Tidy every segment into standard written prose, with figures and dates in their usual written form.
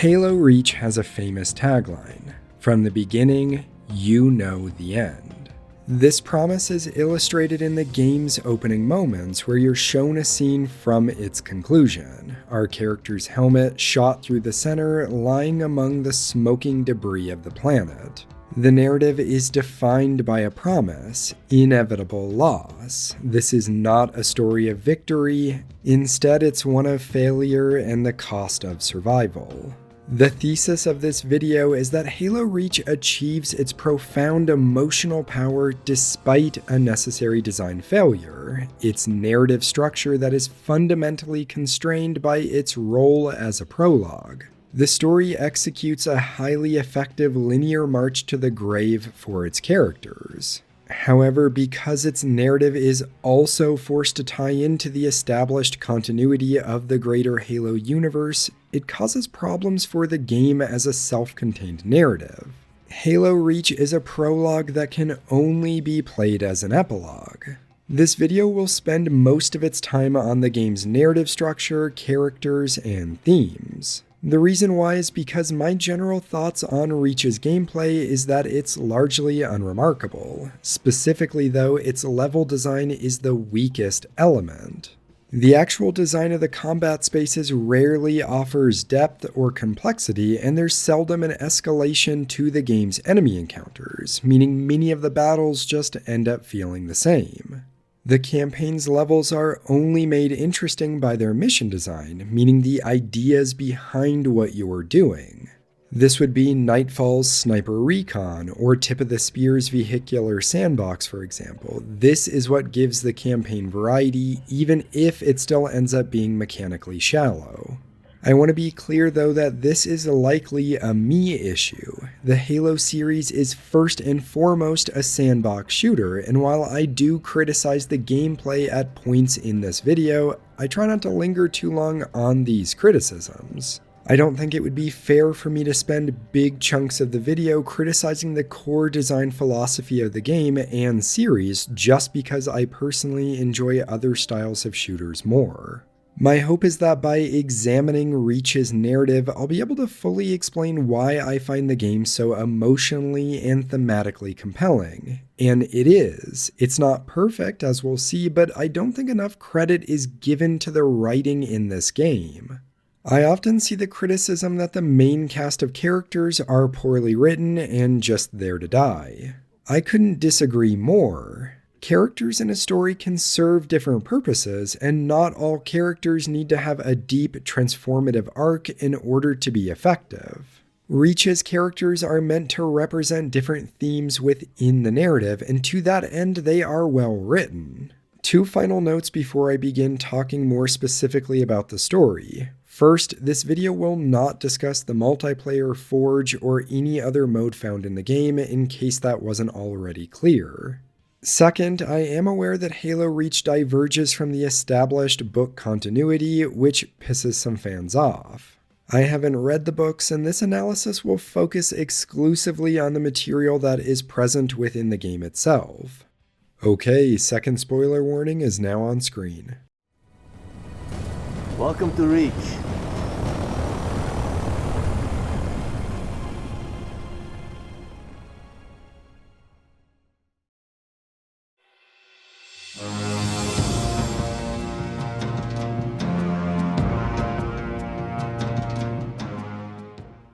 Halo Reach has a famous tagline, "From the beginning, you know the end." This promise is illustrated in the game's opening moments where you're shown a scene from its conclusion, our character's helmet shot through the center, lying among the smoking debris of the planet. The narrative is defined by a promise, inevitable loss. This is not a story of victory, instead it's one of failure and the cost of survival. The thesis of this video is that Halo Reach achieves its profound emotional power despite a necessary design failure, its narrative structure that is fundamentally constrained by its role as a prologue. The story executes a highly effective linear march to the grave for its characters. However, because its narrative is also forced to tie into the established continuity of the greater Halo universe, it causes problems for the game as a self-contained narrative. Halo Reach is a prologue that can only be played as an epilogue. This video will spend most of its time on the game's narrative structure, characters, and themes. The reason why is because my general thoughts on Reach's gameplay is that it's largely unremarkable. Specifically though, its level design is the weakest element. The actual design of the combat spaces rarely offers depth or complexity, and there's seldom an escalation to the game's enemy encounters, meaning many of the battles just end up feeling the same. The campaign's levels are only made interesting by their mission design, meaning the ideas behind what you're doing. This would be Nightfall's Sniper Recon, or Tip of the Spear's Vehicular Sandbox, for example. This is what gives the campaign variety, even if it still ends up being mechanically shallow. I want to be clear though that this is likely a me issue. The Halo series is first and foremost a sandbox shooter, and while I do criticize the gameplay at points in this video, I try not to linger too long on these criticisms. I don't think it would be fair for me to spend big chunks of the video criticizing the core design philosophy of the game and series just because I personally enjoy other styles of shooters more. My hope is that by examining Reach's narrative, I'll be able to fully explain why I find the game so emotionally and thematically compelling. And it is. It's not perfect, as we'll see, but I don't think enough credit is given to the writing in this game. I often see the criticism that the main cast of characters are poorly written and just there to die. I couldn't disagree more. Characters in a story can serve different purposes, and not all characters need to have a deep, transformative arc in order to be effective. Reach's characters are meant to represent different themes within the narrative, and to that end, they are well written. Two final notes before I begin talking more specifically about the story. First, this video will not discuss the multiplayer, Forge, or any other mode found in the game, in case that wasn't already clear. Second, I am aware that Halo Reach diverges from the established book continuity, which pisses some fans off. I haven't read the books, and this analysis will focus exclusively on the material that is present within the game itself. Okay, second spoiler warning is now on screen. Welcome to Reach.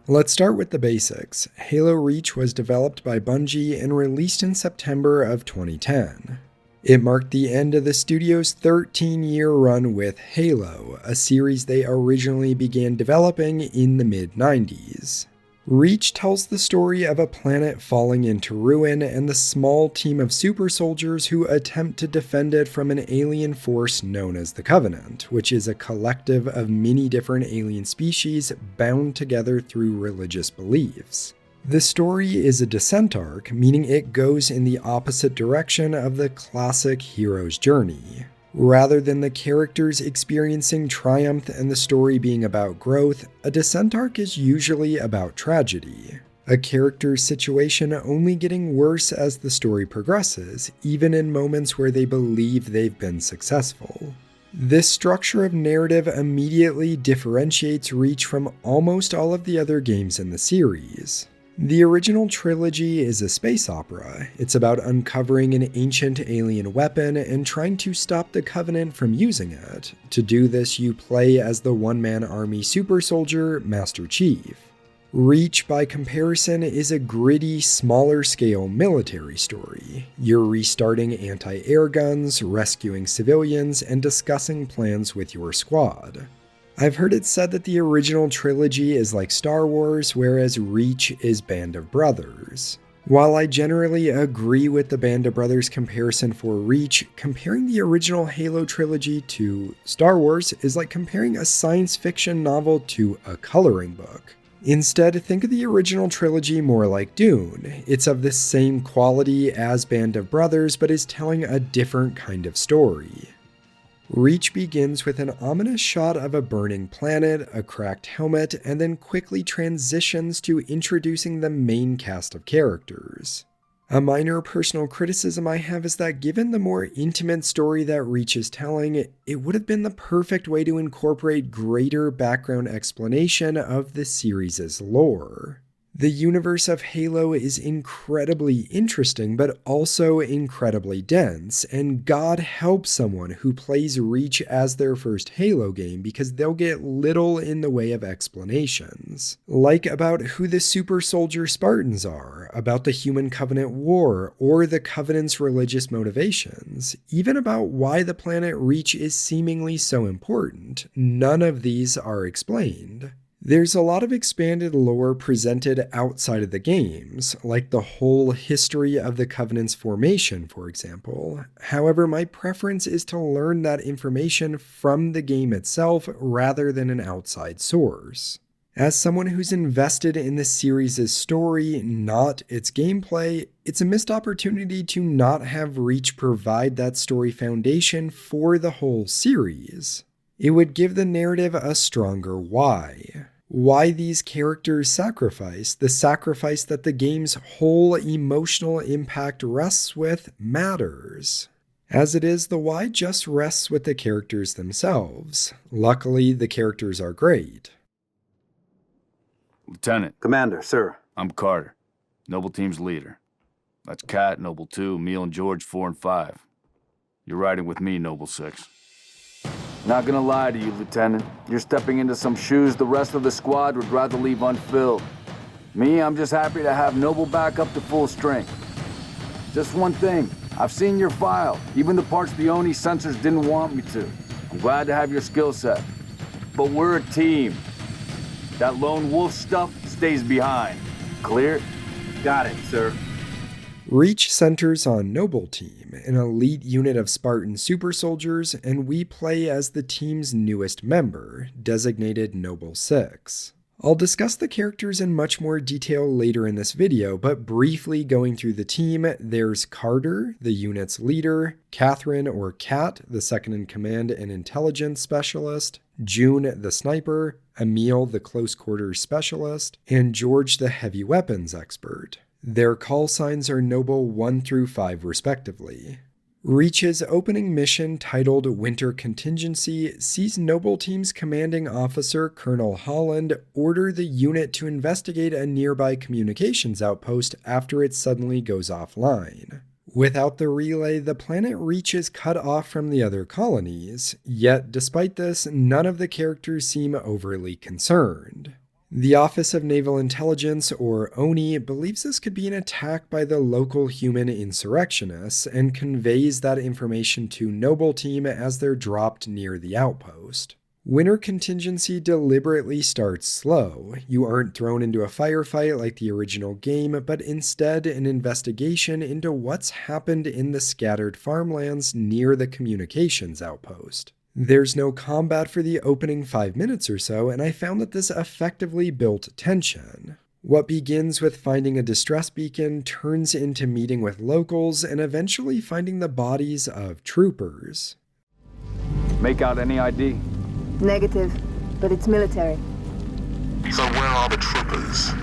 Let's start with the basics. Halo Reach was developed by Bungie and released in September of 2010. It marked the end of the studio's 13-year run with Halo, a series they originally began developing in the mid-90s. Reach tells the story of a planet falling into ruin and the small team of super soldiers who attempt to defend it from an alien force known as the Covenant, which is a collective of many different alien species bound together through religious beliefs. The story is a descent arc, meaning it goes in the opposite direction of the classic hero's journey. Rather than the characters experiencing triumph and the story being about growth, a descent arc is usually about tragedy. A character's situation only getting worse as the story progresses, even in moments where they believe they've been successful. This structure of narrative immediately differentiates Reach from almost all of the other games in the series. The original trilogy is a space opera. It's about uncovering an ancient alien weapon and trying to stop the Covenant from using it. To do this, you play as the one-man army super soldier, Master Chief. Reach, by comparison, is a gritty, smaller-scale military story. You're restarting anti-air guns, rescuing civilians, and discussing plans with your squad. I've heard it said that the original trilogy is like Star Wars, whereas Reach is Band of Brothers. While I generally agree with the Band of Brothers comparison for Reach, comparing the original Halo trilogy to Star Wars is like comparing a science fiction novel to a coloring book. Instead, think of the original trilogy more like Dune. It's of the same quality as Band of Brothers, but is telling a different kind of story. Reach begins with an ominous shot of a burning planet, a cracked helmet, and then quickly transitions to introducing the main cast of characters. A minor personal criticism I have is that given the more intimate story that Reach is telling, it would have been the perfect way to incorporate greater background explanation of the series' lore. The universe of Halo is incredibly interesting, but also incredibly dense, and God help someone who plays Reach as their first Halo game because they'll get little in the way of explanations. Like about who the super soldier Spartans are, about the Human Covenant War, or the Covenant's religious motivations, even about why the planet Reach is seemingly so important. None of these are explained. There's a lot of expanded lore presented outside of the games, like the whole history of the Covenant's formation, for example. However, my preference is to learn that information from the game itself rather than an outside source. As someone who's invested in the series' story, not its gameplay, it's a missed opportunity to not have Reach provide that story foundation for the whole series. It would give the narrative a stronger why. Why these characters sacrifice, the sacrifice that the game's whole emotional impact rests with, matters. As it is, the why just rests with the characters themselves. Luckily, the characters are great. Lieutenant. Commander, sir. I'm Carter, Noble Team's leader. That's Kat, Noble 2, Emil and George 4 and 5. You're riding with me, Noble 6. Not gonna lie to you, Lieutenant. You're stepping into some shoes the rest of the squad would rather leave unfilled. Me, I'm just happy to have Noble back up to full strength. Just one thing, I've seen your file, even the parts the Oni sensors didn't want me to. I'm glad to have your skill set. But we're a team. That lone wolf stuff stays behind. Clear? Got it, sir. Reach centers on Noble Team, an elite unit of Spartan super soldiers, and we play as the team's newest member, designated Noble 6. I'll discuss the characters in much more detail later in this video, but briefly going through the team, there's Carter, the unit's leader, Catherine or Kat, the second-in-command and intelligence specialist, June, the sniper, Emil, the close-quarters specialist, and George, the heavy weapons expert. Their call signs are Noble 1 through 5 respectively. Reach's opening mission, titled Winter Contingency, sees Noble Team's commanding officer, Colonel Holland, order the unit to investigate a nearby communications outpost after it suddenly goes offline. Without the relay, the planet Reach is cut off from the other colonies, yet despite this, none of the characters seem overly concerned. The Office of Naval Intelligence, or ONI, believes this could be an attack by the local human insurrectionists and conveys that information to Noble Team as they're dropped near the outpost. Winter Contingency deliberately starts slow. You aren't thrown into a firefight like the original game, but instead an investigation into what's happened in the scattered farmlands near the communications outpost. There's no combat for the opening 5 minutes or so, and I found that this effectively built tension. What begins with finding a distress beacon turns into meeting with locals and eventually finding the bodies of troopers. Make out any ID? Negative, but it's military. So where are the troopers?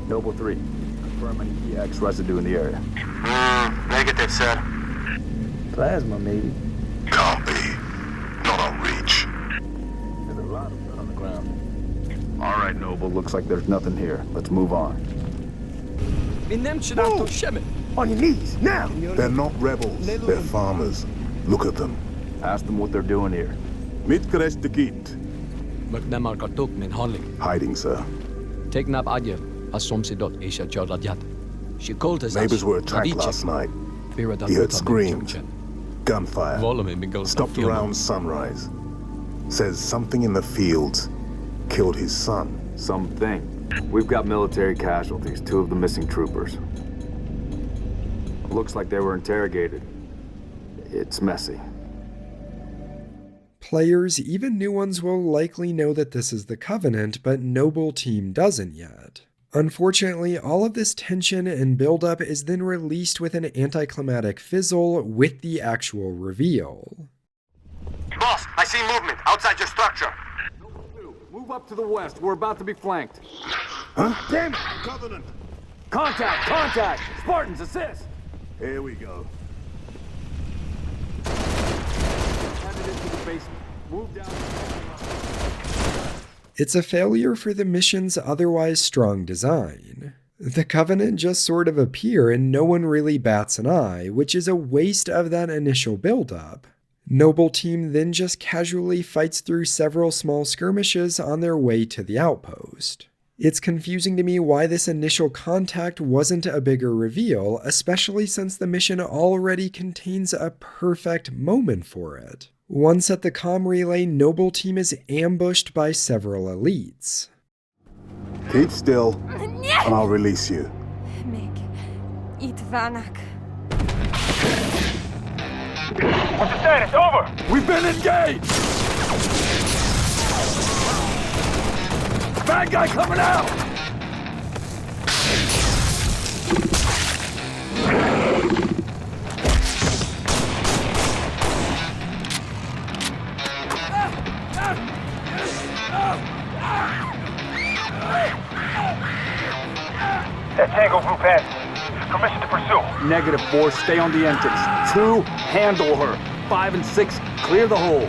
Noble 3. Confirm any EX residue in the area. Negative. they've said? Plasma, maybe. Can't be. Not on Reach. There's a lot of blood on the ground. All right, Noble. Looks like there's nothing here. Let's move on. On your knees, now! They're not rebels, they're farmers. Look at them. Ask them what they're doing here. Mitkres de Git. Magnemar kartuk min handling. Hiding, sir. Tegnab adje, as somsidot isha jordadjat. She called us. Neighbors were attacked last night. He heard screams, gunfire. Stopped around sunrise. Says something in the fields killed his son. Something. We've got military casualties, 2 of the missing troopers. Looks like they were interrogated. It's messy. Players, even new ones, will likely know that this is the Covenant, but Noble Team doesn't yet. Unfortunately, all of this tension and buildup is then released with an anticlimactic fizzle with the actual reveal. Boss, I see movement outside your structure. Move up to the west. We're about to be flanked. Huh? Damn it! Covenant! Contact! Contact! Spartans, assist! Here we go. Headed into the basement. Move down. It's a failure for the mission's otherwise strong design. The Covenant just sort of appear and no one really bats an eye, which is a waste of that initial buildup. Noble Team then just casually fights through several small skirmishes on their way to the outpost. It's confusing to me why this initial contact wasn't a bigger reveal, especially since the mission already contains a perfect moment for it. Once at the comm relay, Noble Team is ambushed by several elites. Keep still, and I'll release you. What's the status? Over! We've been engaged! Bad guy coming out! That Tango group has permission to pursue. Negative, 4. Stay on the entrance. 2. Handle her. 5 and 6. Clear the hole.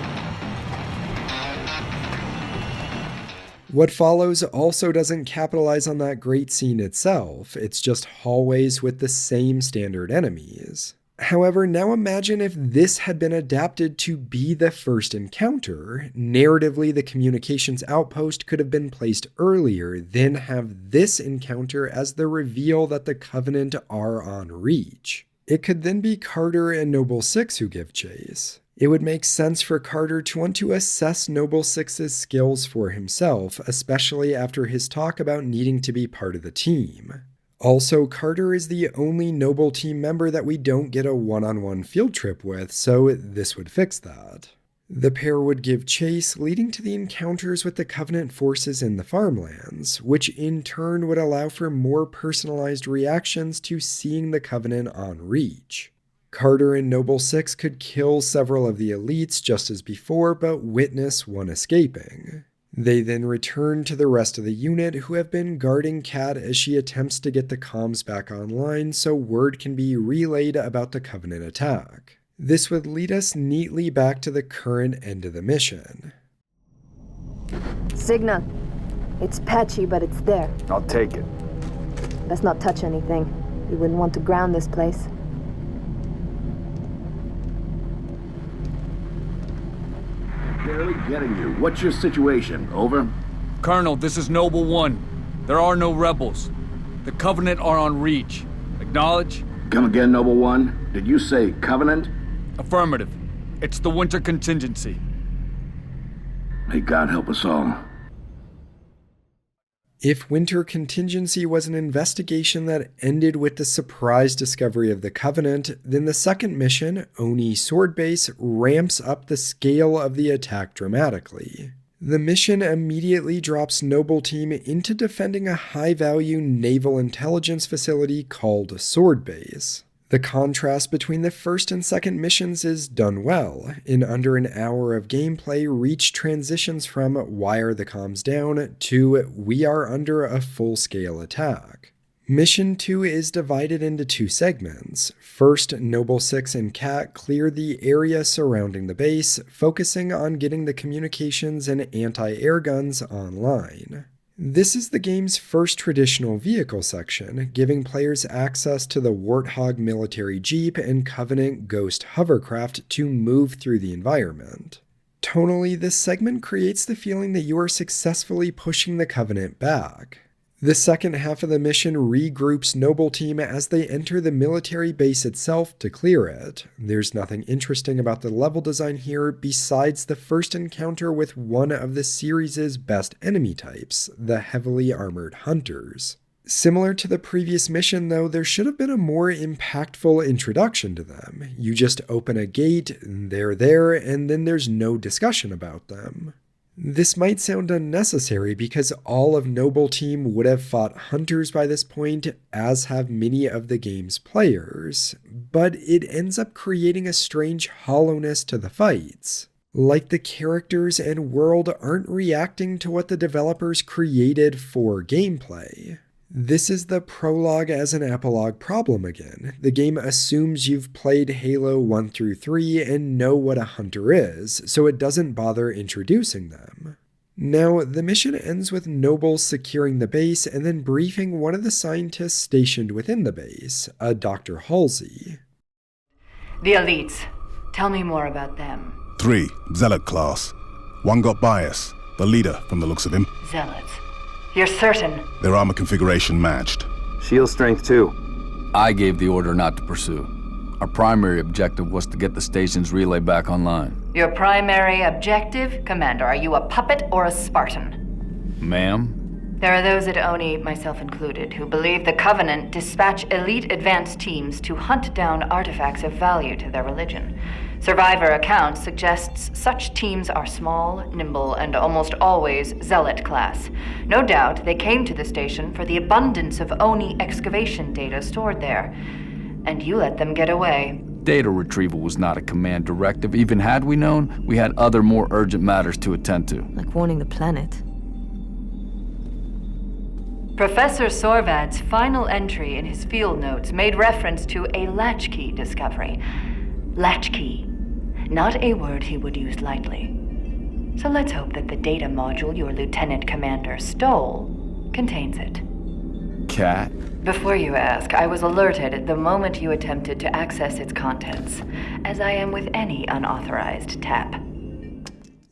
What follows also doesn't capitalize on that great scene itself, it's just hallways with the same standard enemies. However, now imagine if this had been adapted to be the first encounter. Narratively, the communications outpost could have been placed earlier, then have this encounter as the reveal that the Covenant are on Reach. It could then be Carter and Noble Six who give chase. It would make sense for Carter to want to assess Noble Six's skills for himself, especially after his talk about needing to be part of the team. Also, Carter is the only Noble Team member that we don't get a one-on-one field trip with, so this would fix that. The pair would give chase, leading to the encounters with the Covenant forces in the farmlands, which in turn would allow for more personalized reactions to seeing the Covenant on Reach. Carter and Noble Six could kill several of the elites just as before, but witness one escaping. They then return to the rest of the unit who have been guarding Kat as she attempts to get the comms back online so word can be relayed about the Covenant attack. This would lead us neatly back to the current end of the mission. Signal. It's patchy, but it's there. I'll take it. Let's not touch anything. We wouldn't want to ground this place. Barely getting you. What's your situation? Over? Colonel, this is Noble One. There are no rebels. The Covenant are on Reach. Acknowledge? Come again, Noble One. Did you say Covenant? Affirmative. It's the winter contingency. May God help us all. If Winter Contingency was an investigation that ended with the surprise discovery of the Covenant, then the second mission, Oni Sword Base, ramps up the scale of the attack dramatically. The mission immediately drops Noble Team into defending a high-value naval intelligence facility called Sword Base. The contrast between the first and second missions is done well. In under an hour of gameplay, Reach transitions from why are the comms down to we are under a full-scale attack. Mission 2 is divided into 2 segments. First, Noble 6 and Kat clear the area surrounding the base, focusing on getting the communications and anti-air guns online. This is the game's first traditional vehicle section, giving players access to the Warthog military jeep and Covenant Ghost hovercraft to move through the environment. Tonally, this segment creates the feeling that you are successfully pushing the Covenant back. The second half of the mission regroups Noble Team as they enter the military base itself to clear it. There's nothing interesting about the level design here besides the first encounter with one of the series' best enemy types, the heavily armored hunters. Similar to the previous mission though, there should have been a more impactful introduction to them. You just open a gate, they're there, and then there's no discussion about them. This might sound unnecessary because all of Noble Team would have fought hunters by this point, as have many of the game's players, but it ends up creating a strange hollowness to the fights. Like the characters and world aren't reacting to what the developers created for gameplay. This is the prologue as an epilogue problem again. The game assumes you've played Halo 1 through 3 and know what a hunter is, so it doesn't bother introducing them. Now, the mission ends with Noble securing the base and then briefing one of the scientists stationed within the base, a Dr. Halsey. The elites. Tell me more about them. 3, Zealot class. 1 got bias, the leader from the looks of him. Zealots. You're certain? Their armor configuration matched. Shield strength too. I gave the order not to pursue. Our primary objective was to get the station's relay back online. Your primary objective? Commander, are you a puppet or a Spartan? Ma'am? There are those at ONI, myself included, who believe the Covenant dispatch elite advance teams to hunt down artifacts of value to their religion. Survivor accounts suggests such teams are small, nimble, and almost always Zealot class. No doubt they came to the station for the abundance of ONI excavation data stored there. And you let them get away. Data retrieval was not a command directive. Even had we known, we had other more urgent matters to attend to. Like warning the planet. Professor Sorvad's final entry in his field notes made reference to a latchkey discovery. Latchkey. Not a word he would use lightly. So let's hope that the data module your Lieutenant Commander stole contains it. Cat? Before you ask, I was alerted the moment you attempted to access its contents, as I am with any unauthorized tap.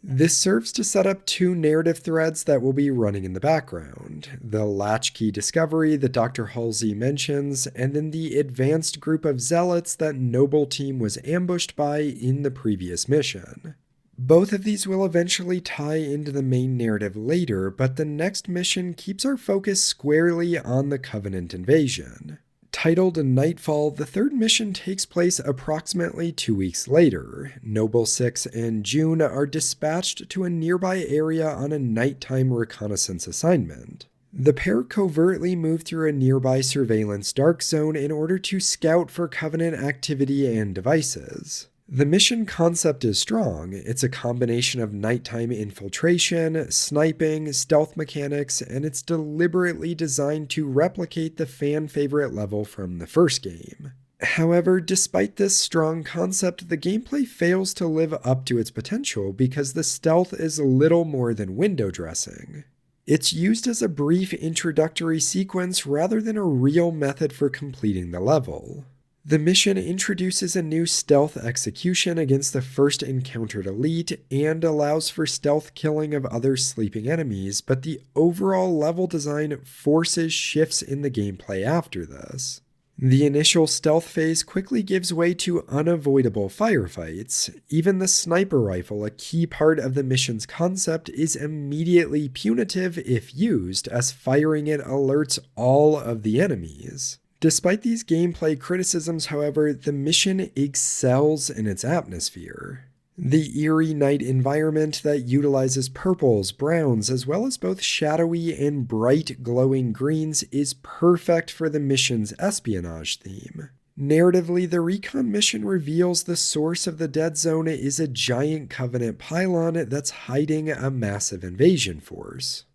This serves to set up 2 narrative threads that will be running in the background. The latchkey discovery that Dr. Halsey mentions, and then the advanced group of zealots that Noble Team was ambushed by in the previous mission. Both of these will eventually tie into the main narrative later, but the next mission keeps our focus squarely on the Covenant invasion. Titled Nightfall, the third mission takes place approximately 2 weeks later. Noble 6 and June are dispatched to a nearby area on a nighttime reconnaissance assignment. The pair covertly move through a nearby surveillance dark zone in order to scout for Covenant activity and devices. The mission concept is strong. It's a combination of nighttime infiltration, sniping, stealth mechanics, and it's deliberately designed to replicate the fan-favorite level from the first game. However, despite this strong concept, the gameplay fails to live up to its potential because the stealth is little more than window dressing. It's used as a brief introductory sequence rather than a real method for completing the level. The mission introduces a new stealth execution against the first encountered elite and allows for stealth killing of other sleeping enemies, but the overall level design forces shifts in the gameplay after this. The initial stealth phase quickly gives way to unavoidable firefights. Even the sniper rifle, a key part of the mission's concept, is immediately punitive if used, as firing it alerts all of the enemies. Despite these gameplay criticisms, however, the mission excels in its atmosphere. The eerie night environment that utilizes purples, browns, as well as both shadowy and bright glowing greens is perfect for the mission's espionage theme. Narratively, the recon mission reveals the source of the dead zone is a giant Covenant pylon that's hiding a massive invasion force.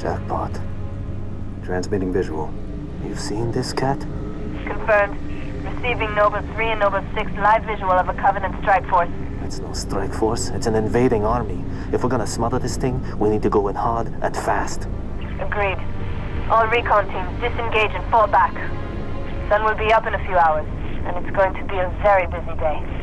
Jackpot. Transmitting visual. You've seen this, Cat? Confirmed. Receiving Nova 3 and Nova 6 live visual of a Covenant strike force. It's no strike force. It's an invading army. If we're gonna smother this thing, we need to go in hard and fast. Agreed. All recon teams disengage and fall back. Sun will be up in a few hours, and it's going to be a very busy day.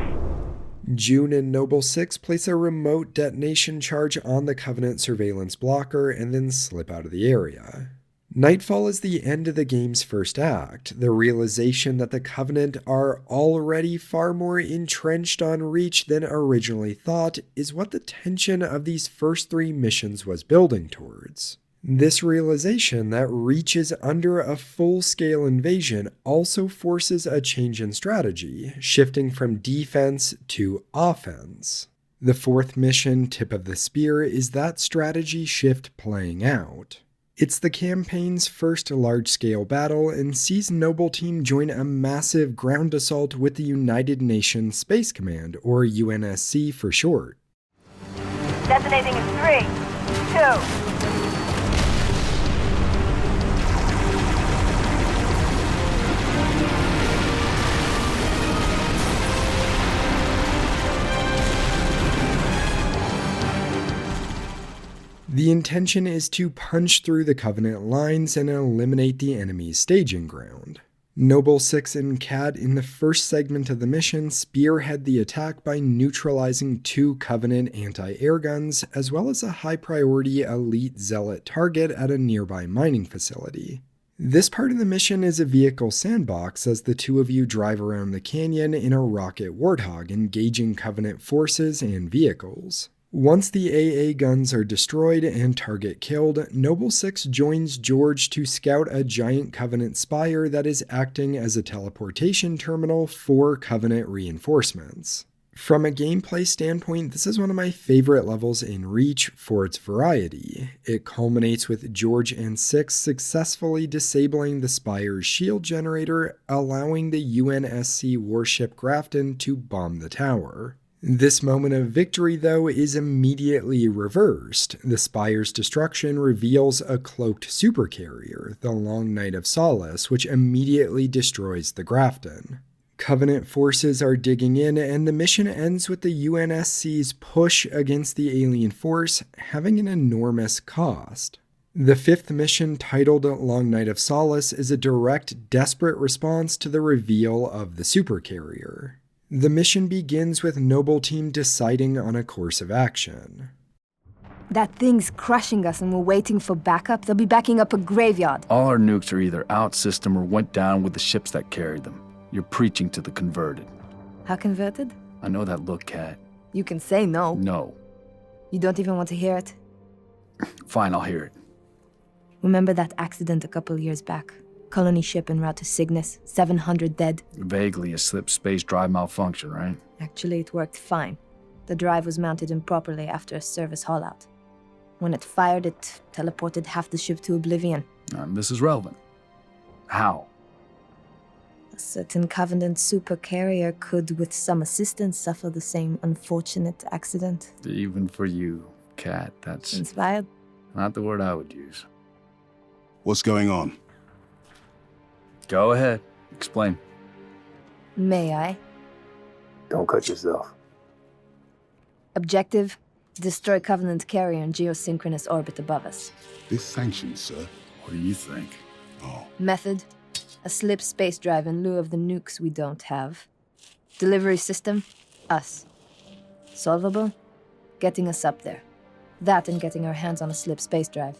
June and Noble 6 place a remote detonation charge on the Covenant surveillance blocker and then slip out of the area. Nightfall is the end of the game's first act. The realization that the Covenant are already far more entrenched on Reach than originally thought is what the tension of these first 3 missions was building towards. This realization that Reach is under a full-scale invasion also forces a change in strategy, shifting from defense to offense. The 4th mission, Tip of the Spear, is that strategy shift playing out. It's the campaign's first large-scale battle and sees Noble Team join a massive ground assault with the United Nations Space Command, or UNSC for short. Detonating in 3, 2... The intention is to punch through the Covenant lines and eliminate the enemy's staging ground. Noble 6 and Cat in the first segment of the mission spearhead the attack by neutralizing 2 Covenant anti-air guns, as well as a high-priority elite zealot target at a nearby mining facility. This part of the mission is a vehicle sandbox as the 2 of you drive around the canyon in a rocket Warthog, engaging Covenant forces and vehicles. Once the AA guns are destroyed and target killed, Noble 6 joins George to scout a giant Covenant spire that is acting as a teleportation terminal for Covenant reinforcements. From a gameplay standpoint, this is one of my favorite levels in Reach for its variety. It culminates with George and 6 successfully disabling the spire's shield generator, allowing the UNSC warship Grafton to bomb the tower. This moment of victory, though, is immediately reversed. The spire's destruction reveals a cloaked supercarrier, the Long Night of Solace, which immediately destroys the Grafton. Covenant forces are digging in, and the mission ends with the UNSC's push against the alien force having an enormous cost. The 5th mission, titled Long Night of Solace, is a direct, desperate response to the reveal of the supercarrier. The mission begins with Noble Team deciding on a course of action. That thing's crushing us and we're waiting for backup. They'll be backing up a graveyard. All our nukes are either out system or went down with the ships that carried them. You're preaching to the converted. How converted? I know that look, Cat. You can say no. No. You don't even want to hear it? Fine, I'll hear it. Remember that accident a couple years back? Colony ship en route to Cygnus, 700 dead. Vaguely a slip space drive malfunction, right? Actually, it worked fine. The drive was mounted improperly after a service haul-out. When it fired, it teleported half the ship to oblivion. This is relevant. How? A certain Covenant supercarrier could, with some assistance, suffer the same unfortunate accident. Even for you, Cat, that's... Inspired? Not the word I would use. What's going on? Go ahead. Explain. May I? Don't cut yourself. Objective: destroy Covenant carrier in geosynchronous orbit above us. This sanctioned, sir. What do you think? Oh. Method: a slip space drive in lieu of the nukes we don't have. Delivery system: us. Solvable? Getting us up there. That and getting our hands on a slip space drive.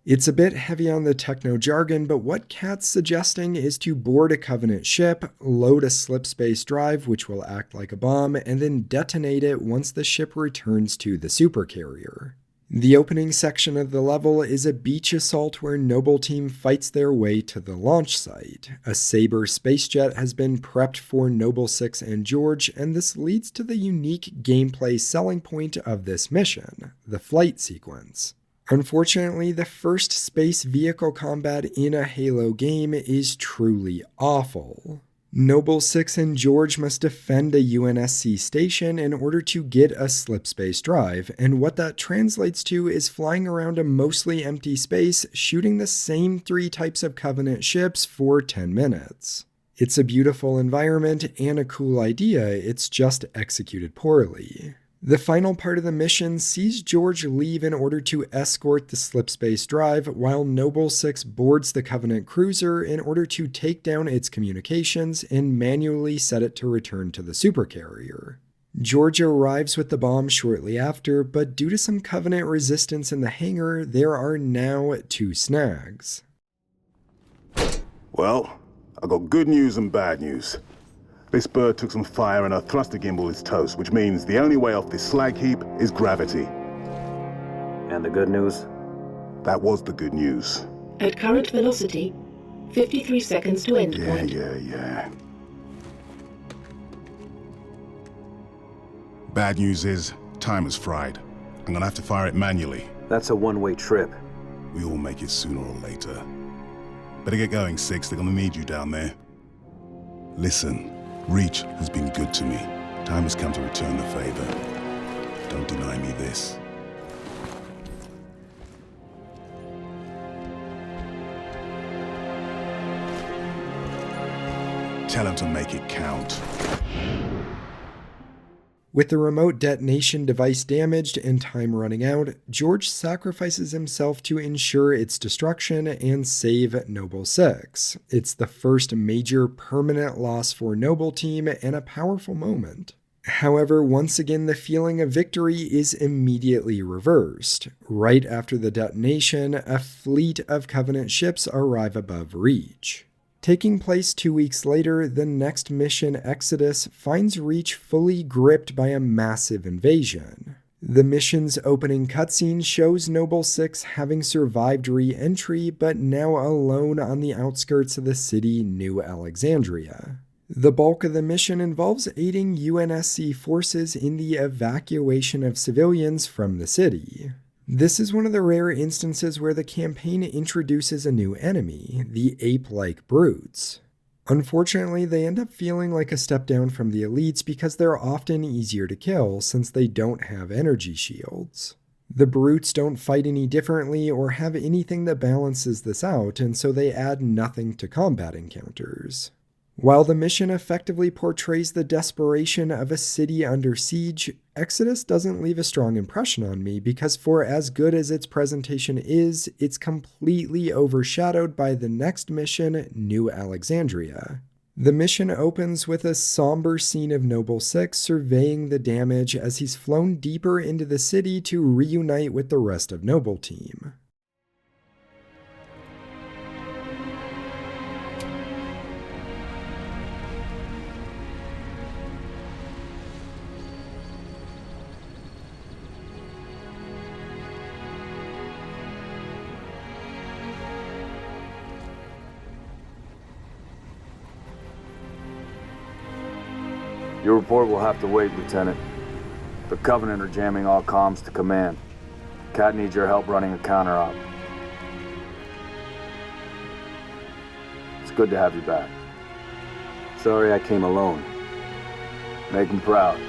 It's a bit heavy on the techno jargon, but what Cat's suggesting is to board a Covenant ship, load a slip space drive, which will act like a bomb, and then detonate it once the ship returns to the supercarrier. The opening section of the level is a beach assault where Noble Team fights their way to the launch site. A Sabre space jet has been prepped for Noble 6 and George, and this leads to the unique gameplay selling point of this mission, the flight sequence. Unfortunately, the first space vehicle combat in a Halo game is truly awful. Noble 6 and George must defend a UNSC station in order to get a slip space drive, and what that translates to is flying around a mostly empty space, shooting the same 3 types of Covenant ships for 10 minutes. It's a beautiful environment and a cool idea, it's just executed poorly. The final part of the mission sees George leave in order to escort the slipspace drive, while Noble 6 boards the Covenant cruiser in order to take down its communications and manually set it to return to the supercarrier. George arrives with the bomb shortly after, but due to some Covenant resistance in the hangar, there are now 2 snags. Well, I got good news and bad news. This bird took some fire and our thruster gimbal is toast, which means the only way off this slag heap is gravity. And the good news? That was the good news. At current velocity, 53 seconds to end point. Yeah. Bad news is, time is fried. I'm gonna have to fire it manually. That's a one-way trip. We all make it sooner or later. Better get going, 6. They're gonna need you down there. Listen, Reach has been good to me. Time has come to return the favor. Don't deny me this. Tell him to make it count. With the remote detonation device damaged and time running out, George sacrifices himself to ensure its destruction and save Noble 6. It's the first major permanent loss for Noble Team and a powerful moment. However, once again, the feeling of victory is immediately reversed. Right after the detonation, a fleet of Covenant ships arrive above Reach. Taking place 2 weeks later, the next mission, Exodus, finds Reach fully gripped by a massive invasion. The mission's opening cutscene shows Noble 6 having survived re-entry, but now alone on the outskirts of the city New Alexandria. The bulk of the mission involves aiding UNSC forces in the evacuation of civilians from the city. This is one of the rare instances where the campaign introduces a new enemy, the ape-like brutes. Unfortunately, they end up feeling like a step down from the elites because they're often easier to kill since they don't have energy shields. The brutes don't fight any differently or have anything that balances this out, and so they add nothing to combat encounters. While the mission effectively portrays the desperation of a city under siege, Exodus doesn't leave a strong impression on me because for as good as its presentation is, it's completely overshadowed by the next mission, New Alexandria. The mission opens with a somber scene of Noble 6 surveying the damage as he's flown deeper into the city to reunite with the rest of Noble Team. Your report will have to wait, Lieutenant. The Covenant are jamming all comms to command. Cat needs your help running a counter-op. It's good to have you back. Sorry I came alone. Make him proud.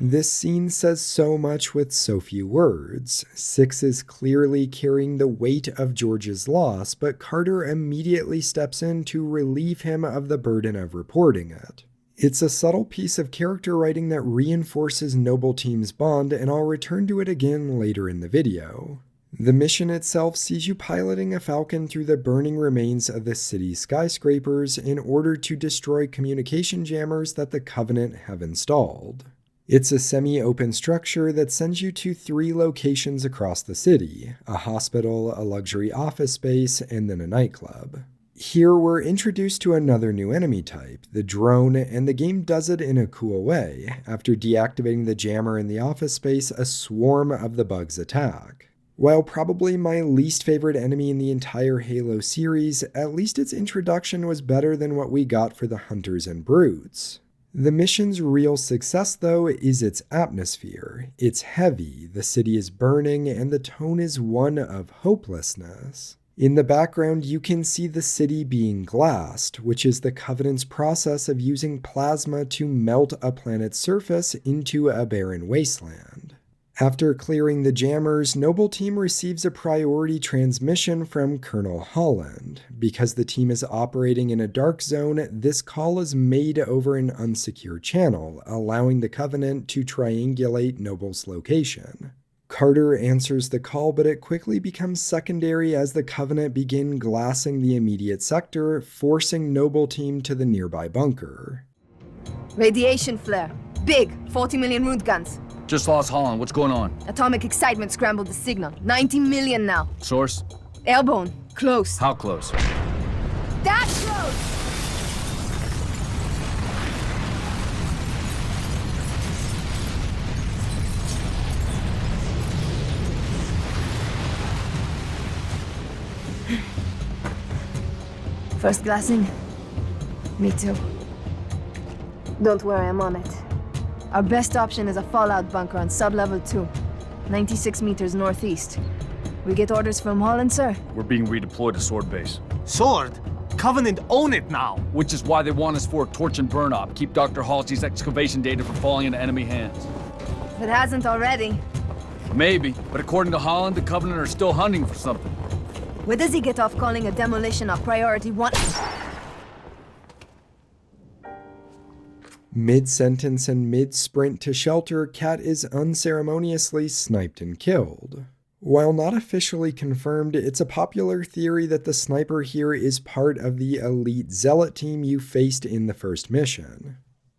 This scene says so much with so few words. 6 is clearly carrying the weight of George's loss, but Carter immediately steps in to relieve him of the burden of reporting it. It's a subtle piece of character writing that reinforces Noble Team's bond, and I'll return to it again later in the video. The mission itself sees you piloting a Falcon through the burning remains of the city's skyscrapers in order to destroy communication jammers that the Covenant have installed. It's a semi-open structure that sends you to 3 locations across the city, a hospital, a luxury office space, and then a nightclub. Here we're introduced to another new enemy type, the drone, and the game does it in a cool way. After deactivating the jammer in the office space, a swarm of the bugs attack. While probably my least favorite enemy in the entire Halo series, at least its introduction was better than what we got for the Hunters and Brutes. The mission's real success, though, is its atmosphere. It's heavy, the city is burning, and the tone is one of hopelessness. In the background, you can see the city being glassed, which is the Covenant's process of using plasma to melt a planet's surface into a barren wasteland. After clearing the jammers, Noble Team receives a priority transmission from Colonel Holland. Because the team is operating in a dark zone, this call is made over an unsecure channel, allowing the Covenant to triangulate Noble's location. Carter answers the call, but it quickly becomes secondary as the Covenant begin glassing the immediate sector, forcing Noble Team to the nearby bunker. Radiation flare. Big. 40 million root guns. Just lost Holland. What's going on? Atomic excitement scrambled the signal. 90 million now. Source? Airborne. Close. How close? That close! First glassing? Me too. Don't worry, I'm on it. Our best option is a fallout bunker on sub-level 2, 96 meters northeast. We get orders from Holland, sir? We're being redeployed to Sword Base. Sword? Covenant own it now! Which is why they want us for a torch and burn op. Keep Dr. Halsey's excavation data from falling into enemy hands. If it hasn't already. Maybe, but according to Holland, the Covenant are still hunting for something. Where does he get off calling a demolition a priority 1? Mid-sentence and mid-sprint to shelter, Kat is unceremoniously sniped and killed. While not officially confirmed, it's a popular theory that the sniper here is part of the elite zealot team you faced in the first mission.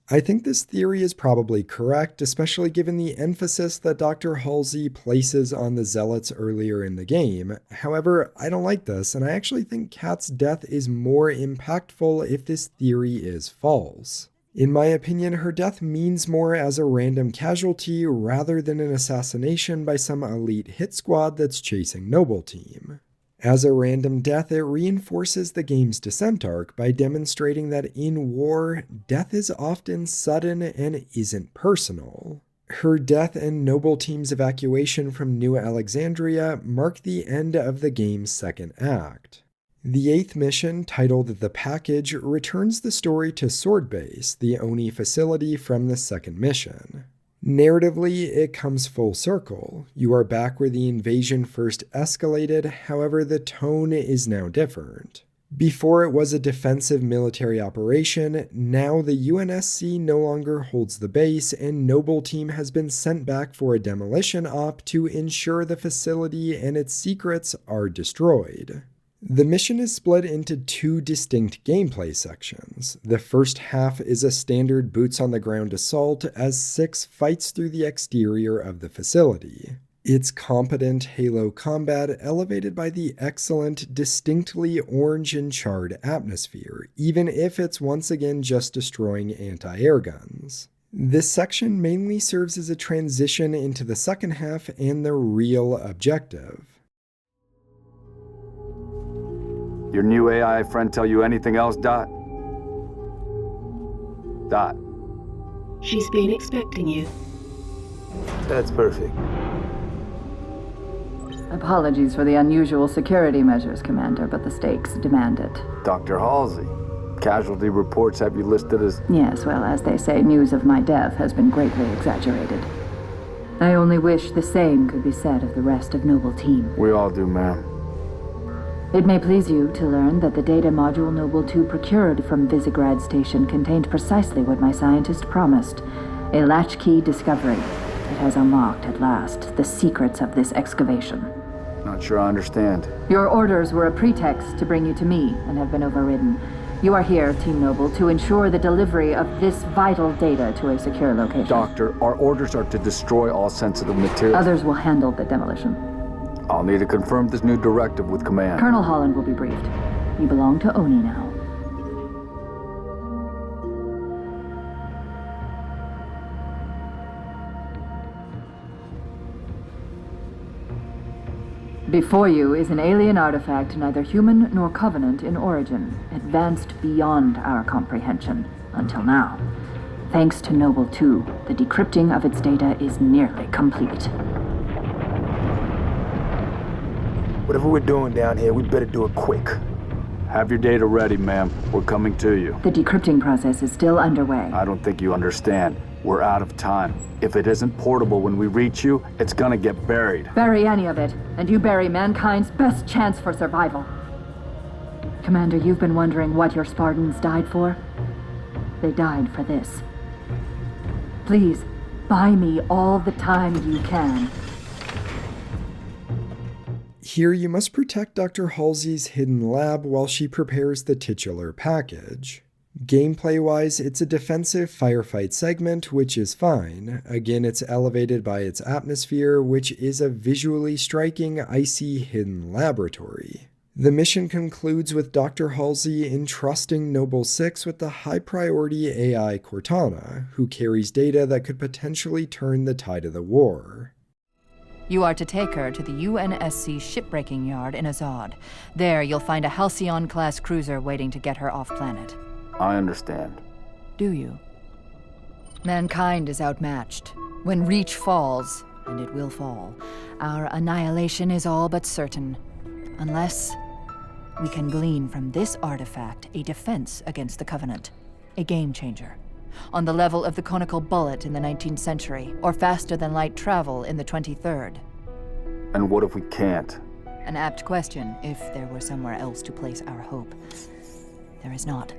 I think this theory is probably correct, especially given the emphasis that Dr. Halsey places on the zealots earlier in the game. However, I don't like this, and I actually think Kat's death is more impactful if this theory is false. In my opinion, her death means more as a random casualty rather than an assassination by some elite hit squad that's chasing Noble Team. As a random death, it reinforces the game's descent arc by demonstrating that in war, death is often sudden and isn't personal. Her death and Noble Team's evacuation from New Alexandria mark the end of the game's second act. The 8th mission, titled The Package, returns the story to Sword Base, the Oni facility from the second mission. Narratively, it comes full circle. You are back where the invasion first escalated, however, the tone is now different. Before it was a defensive military operation, now the UNSC no longer holds the base, and Noble Team has been sent back for a demolition op to ensure the facility and its secrets are destroyed. The mission is split into 2 distinct gameplay sections. The first half is a standard boots-on-the-ground assault as 6 fights through the exterior of the facility. It's competent Halo combat elevated by the excellent, distinctly orange and charred atmosphere, even if it's once again just destroying anti-air guns. This section mainly serves as a transition into the second half and the real objective. Your new AI friend tell you anything else, Dot? Dot. She's been expecting you. That's perfect. Apologies for the unusual security measures, Commander, but the stakes demand it. Dr. Halsey. Casualty reports have you listed as... Yes, well, as they say, news of my death has been greatly exaggerated. I only wish the same could be said of the rest of Noble Team. We all do, ma'am. It may please you to learn that the data module Noble 2 procured from Visegrad Station contained precisely what my scientist promised, a latchkey discovery. It has unlocked, at last, the secrets of this excavation. Not sure I understand. Your orders were a pretext to bring you to me and have been overridden. You are here, Team Noble, to ensure the delivery of this vital data to a secure location. Doctor, our orders are to destroy all sensitive material. Others will handle the demolition. I'll need to confirm this new directive with Command. Colonel Holland will be briefed. You belong to Oni now. Before you is an alien artifact neither human nor Covenant in origin, advanced beyond our comprehension, until now. Thanks to Noble 2, the decrypting of its data is nearly complete. Whatever we're doing down here, we better do it quick. Have your data ready, ma'am. We're coming to you. The decrypting process is still underway. I don't think you understand. We're out of time. If it isn't portable when we reach you, it's gonna get buried. Bury any of it, and you bury mankind's best chance for survival. Commander, you've been wondering what your Spartans died for? They died for this. Please, buy me all the time you can. Here you must protect Dr. Halsey's hidden lab while she prepares the titular package. Gameplay-wise, it's a defensive firefight segment, which is fine. Again, it's elevated by its atmosphere, which is a visually striking, icy, hidden laboratory. The mission concludes with Dr. Halsey entrusting Noble 6 with the high-priority AI Cortana, who carries data that could potentially turn the tide of the war. You are to take her to the UNSC shipbreaking yard in Azad. There, you'll find a Halcyon-class cruiser waiting to get her off-planet. I understand. Do you? Mankind is outmatched. When Reach falls, and it will fall, our annihilation is all but certain. Unless we can glean from this artifact a defense against the Covenant. A game-changer. On the level of the conical bullet in the 19th century, or faster-than-light travel in the 23rd. And what if we can't? An apt question, if there were somewhere else to place our hope. There is not.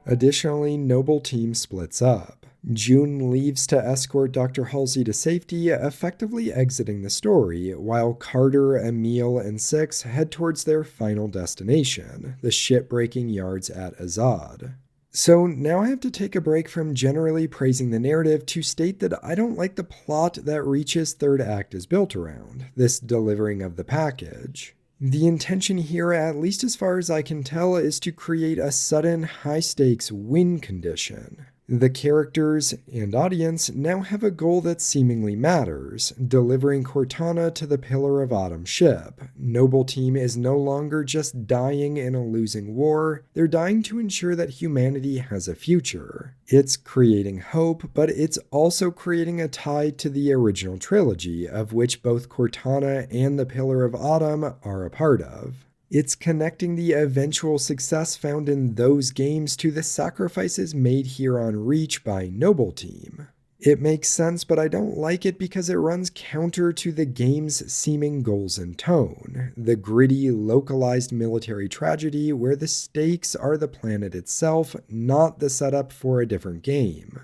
Additionally, Noble Team splits up. June leaves to escort Dr. Halsey to safety, effectively exiting the story, while Carter, Emil, and Six head towards their final destination, the shipbreaking yards at Azad. So now I have to take a break from generally praising the narrative to state that I don't like the plot that Reach's third act is built around, this delivering of the package. The intention here, at least as far as I can tell, is to create a sudden, high-stakes win condition. The characters and audience now have a goal that seemingly matters, delivering Cortana to the Pillar of Autumn ship. Noble Team is no longer just dying in a losing war, they're dying to ensure that humanity has a future. It's creating hope, but it's also creating a tie to the original trilogy, of which both Cortana and the Pillar of Autumn are a part of. It's connecting the eventual success found in those games to the sacrifices made here on Reach by Noble Team. It makes sense, but I don't like it because it runs counter to the game's seeming goals and tone. The gritty, localized military tragedy where the stakes are the planet itself, not the setup for a different game.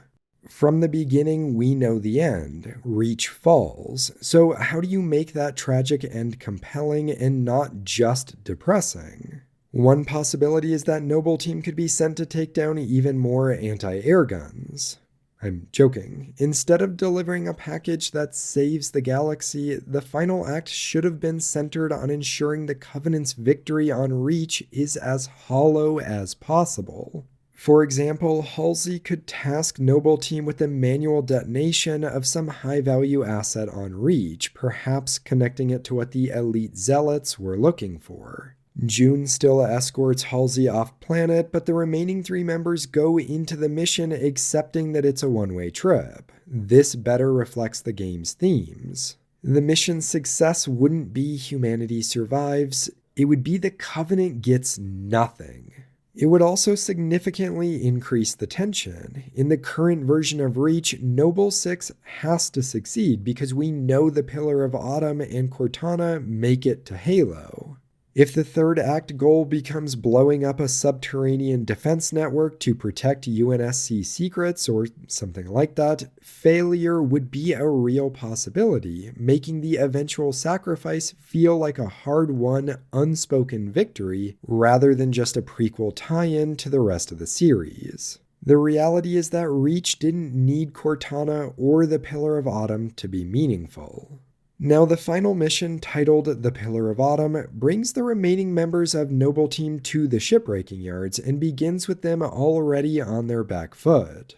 From the beginning, we know the end. Reach falls. So how do you make that tragic end compelling and not just depressing? One possibility is that Noble Team could be sent to take down even more anti-air guns. I'm joking. Instead of delivering a package that saves the galaxy, the final act should have been centered on ensuring the Covenant's victory on Reach is as hollow as possible. For example, Halsey could task Noble Team with the manual detonation of some high-value asset on Reach, perhaps connecting it to what the elite zealots were looking for. June still escorts Halsey off-planet, but the remaining 3 members go into the mission accepting that it's a one-way trip. This better reflects the game's themes. The mission's success wouldn't be humanity survives, it would be the Covenant gets nothing. It would also significantly increase the tension. In the current version of Reach, Noble 6 has to succeed because we know the Pillar of Autumn and Cortana make it to Halo. If the third act goal becomes blowing up a subterranean defense network to protect UNSC secrets or something like that, failure would be a real possibility, making the eventual sacrifice feel like a hard-won, unspoken victory rather than just a prequel tie-in to the rest of the series. The reality is that Reach didn't need Cortana or the Pillar of Autumn to be meaningful. Now, the final mission, titled The Pillar of Autumn, brings the remaining members of Noble Team to the shipbreaking yards and begins with them already on their back foot.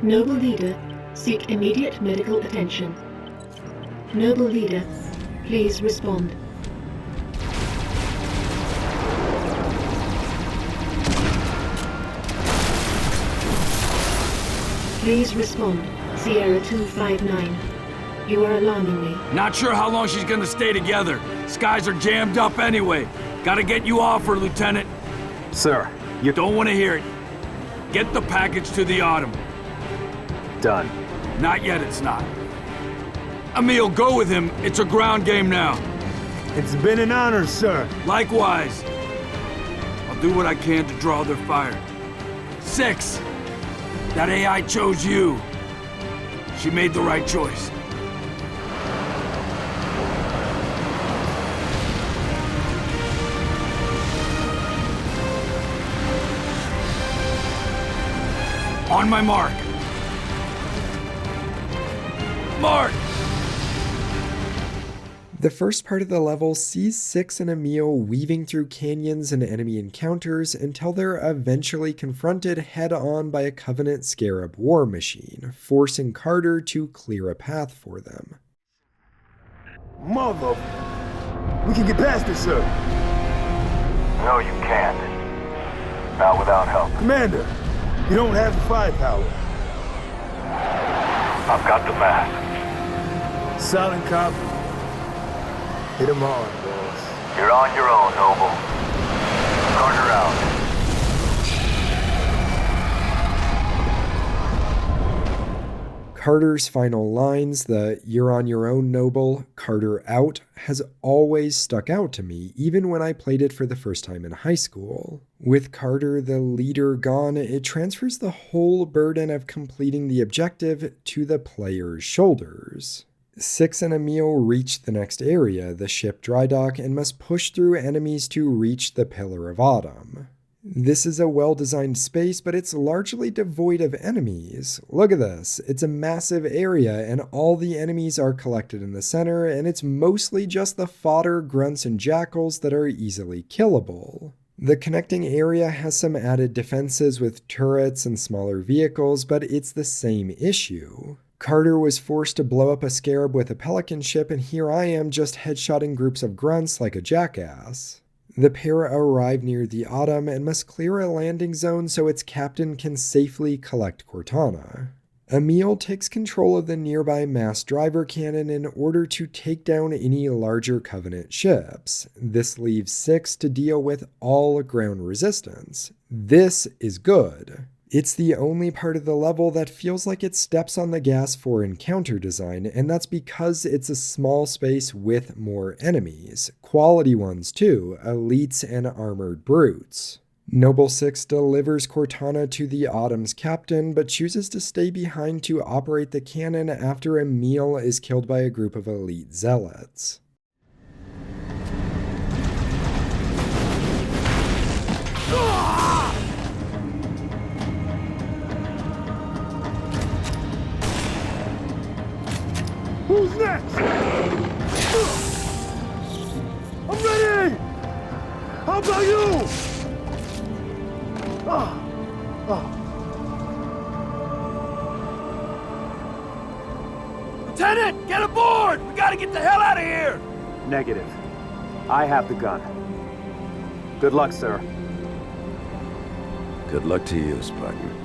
Noble Leader, seek immediate medical attention. Noble Leader, please respond. Please respond. Sierra 259. You are alarming me. Not sure how long she's gonna stay together. Skies are jammed up anyway. Gotta get you off her, Lieutenant. Sir, you don't want to hear it. Get the package to the Autumn. Done. Not yet, it's not. Emil, go with him. It's a ground game now. It's been an honor, sir. Likewise. I'll do what I can to draw their fire. 6. That AI chose you. She made the right choice. On my mark. Mark! The first part of the level sees Six and Emil weaving through canyons and enemy encounters until they're eventually confronted head-on by a Covenant Scarab war machine, forcing Carter to clear a path for them. Mother... We can get past this, sir. No, you can't. Not without help. Commander, you don't have the firepower. I've got the mask. Silent cop. Hit him hard, boss. You're on your own, Noble. Carter out. Carter's final lines, the "You're on your own, Noble, Carter out," has always stuck out to me, even when I played it for the first time in high school. With Carter, the leader, gone, it transfers the whole burden of completing the objective to the player's shoulders. Six and Emil reach the next area, the ship dry dock, and must push through enemies to reach the Pillar of Autumn. This is a well-designed space, but it's largely devoid of enemies. Look at this. It's a massive area, and all the enemies are collected in the center, and it's mostly just the fodder, grunts, and jackals that are easily killable. The connecting area has some added defenses with turrets and smaller vehicles, but it's the same issue. Carter was forced to blow up a scarab with a pelican ship, and here I am just headshotting groups of grunts like a jackass. The pair arrive near the Autumn and must clear a landing zone so its captain can safely collect Cortana. Emil takes control of the nearby mass driver cannon in order to take down any larger Covenant ships. This leaves Six to deal with all ground resistance. This is good. It's the only part of the level that feels like it steps on the gas for encounter design, and that's because it's a small space with more enemies. Quality ones too, elites and armored brutes. Noble Six delivers Cortana to the Autumn's captain, but chooses to stay behind to operate the cannon after Emil is killed by a group of elite zealots. Who's next? I'm ready! How about you? Lieutenant, get aboard! We gotta get the hell out of here! Negative. I have the gun. Good luck, sir. Good luck to you, Spartan.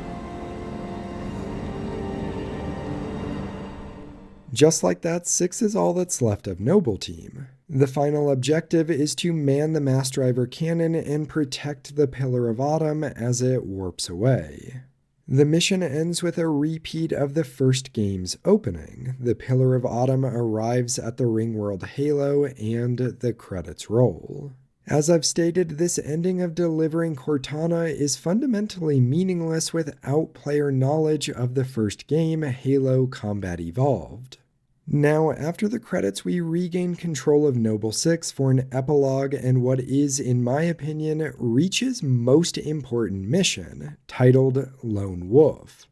Just like that, Six is all that's left of Noble Team. The final objective is to man the mass driver cannon and protect the Pillar of Autumn as it warps away. The mission ends with a repeat of the first game's opening. The Pillar of Autumn arrives at the Ringworld Halo and the credits roll. As I've stated, this ending of delivering Cortana is fundamentally meaningless without player knowledge of the first game, Halo Combat Evolved. Now, after the credits, we regain control of Noble Six for an epilogue and what is, in my opinion, Reach's most important mission, titled Lone Wolf.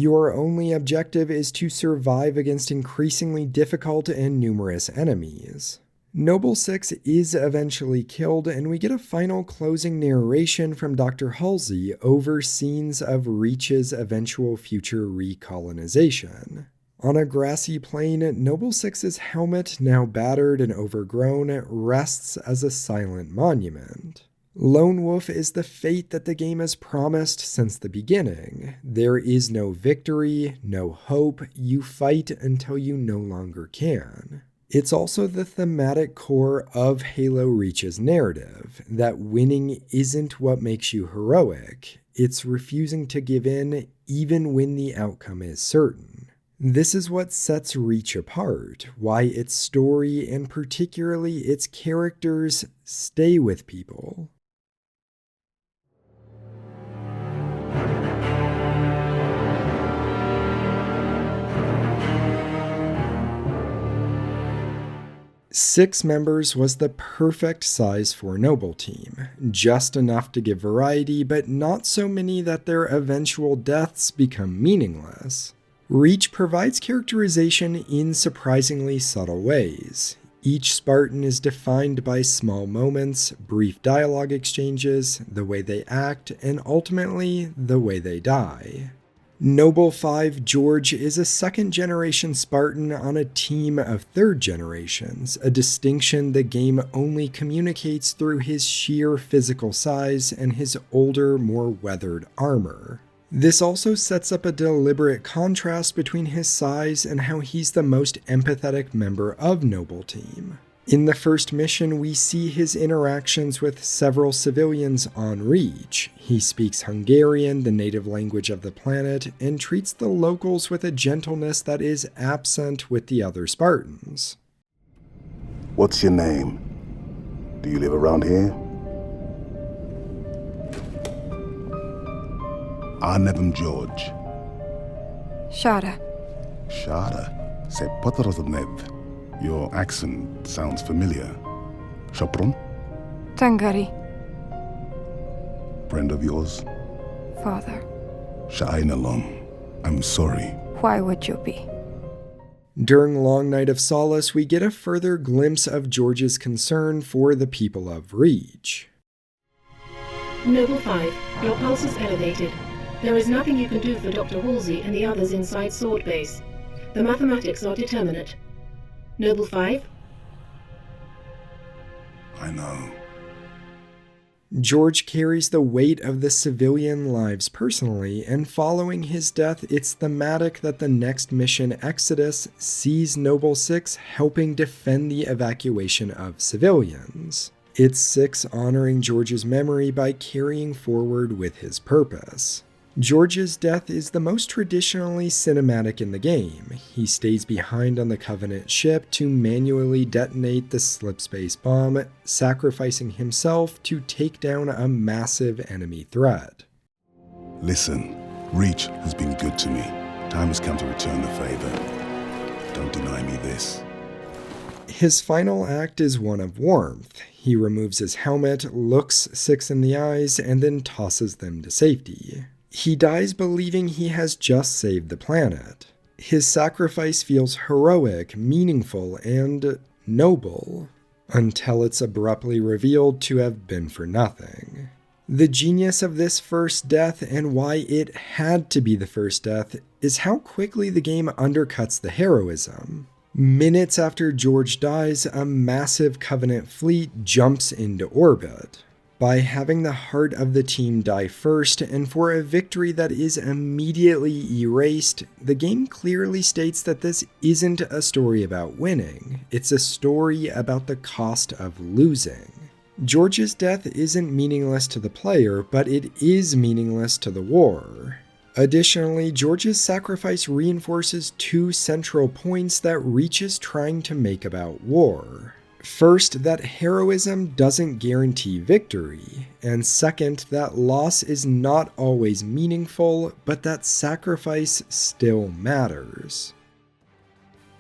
Your only objective is to survive against increasingly difficult and numerous enemies. Noble Six is eventually killed, and we get a final closing narration from Dr. Halsey over scenes of Reach's eventual future recolonization. On a grassy plain, Noble Six's helmet, now battered and overgrown, rests as a silent monument. Lone Wolf is the fate that the game has promised since the beginning. There is no victory, no hope, you fight until you no longer can. It's also the thematic core of Halo Reach's narrative, that winning isn't what makes you heroic, it's refusing to give in even when the outcome is certain. This is what sets Reach apart, why its story and particularly its characters stay with people. Six members was the perfect size for Noble Team, just enough to give variety, but not so many that their eventual deaths become meaningless. Reach provides characterization in surprisingly subtle ways. Each Spartan is defined by small moments, brief dialogue exchanges, the way they act, and ultimately, the way they die. Noble 5 George is a second-generation Spartan on a team of third generations, a distinction the game only communicates through his sheer physical size and his older, more weathered armor. This also sets up a deliberate contrast between his size and how he's the most empathetic member of Noble Team. In the first mission, we see his interactions with several civilians on Reach. He speaks Hungarian, the native language of the planet, and treats the locals with a gentleness that is absent with the other Spartans. What's your name? Do you live around here? Arnevim George. Shada. Shada? Se Potroznev. Your accent sounds familiar. Shopron? Tangari. Friend of yours? Father. Sha'ainalom. I'm sorry. Why would you be? During Long Night of Solace, we get a further glimpse of George's concern for the people of Reach. Noble 5, your pulse is elevated. There is nothing you can do for Dr. Halsey and the others inside Sword Base. The mathematics are determinate. Noble 5? I know. George carries the weight of the civilian lives personally, and following his death, it's thematic that the next mission, Exodus, sees Noble 6 helping defend the evacuation of civilians. It's 6 honoring George's memory by carrying forward with his purpose. George's death is the most traditionally cinematic in the game. He stays behind on the Covenant ship to manually detonate the slipspace bomb, sacrificing himself to take down a massive enemy threat. Listen, Reach has been good to me. Time has come to return the favor. Don't deny me this. His final act is one of warmth. He removes his helmet, looks 6 in the eyes, and then tosses them to safety. He dies believing he has just saved the planet. His sacrifice feels heroic, meaningful, and noble, until it's abruptly revealed to have been for nothing. The genius of this first death, and why it had to be the first death, is how quickly the game undercuts the heroism. Minutes after George dies, a massive Covenant fleet jumps into orbit. By having the heart of the team die first, and for a victory that is immediately erased, the game clearly states that this isn't a story about winning, it's a story about the cost of losing. George's death isn't meaningless to the player, but it is meaningless to the war. Additionally, George's sacrifice reinforces 2 central points that Reach is trying to make about war. First, that heroism doesn't guarantee victory, and second, that loss is not always meaningful, but that sacrifice still matters.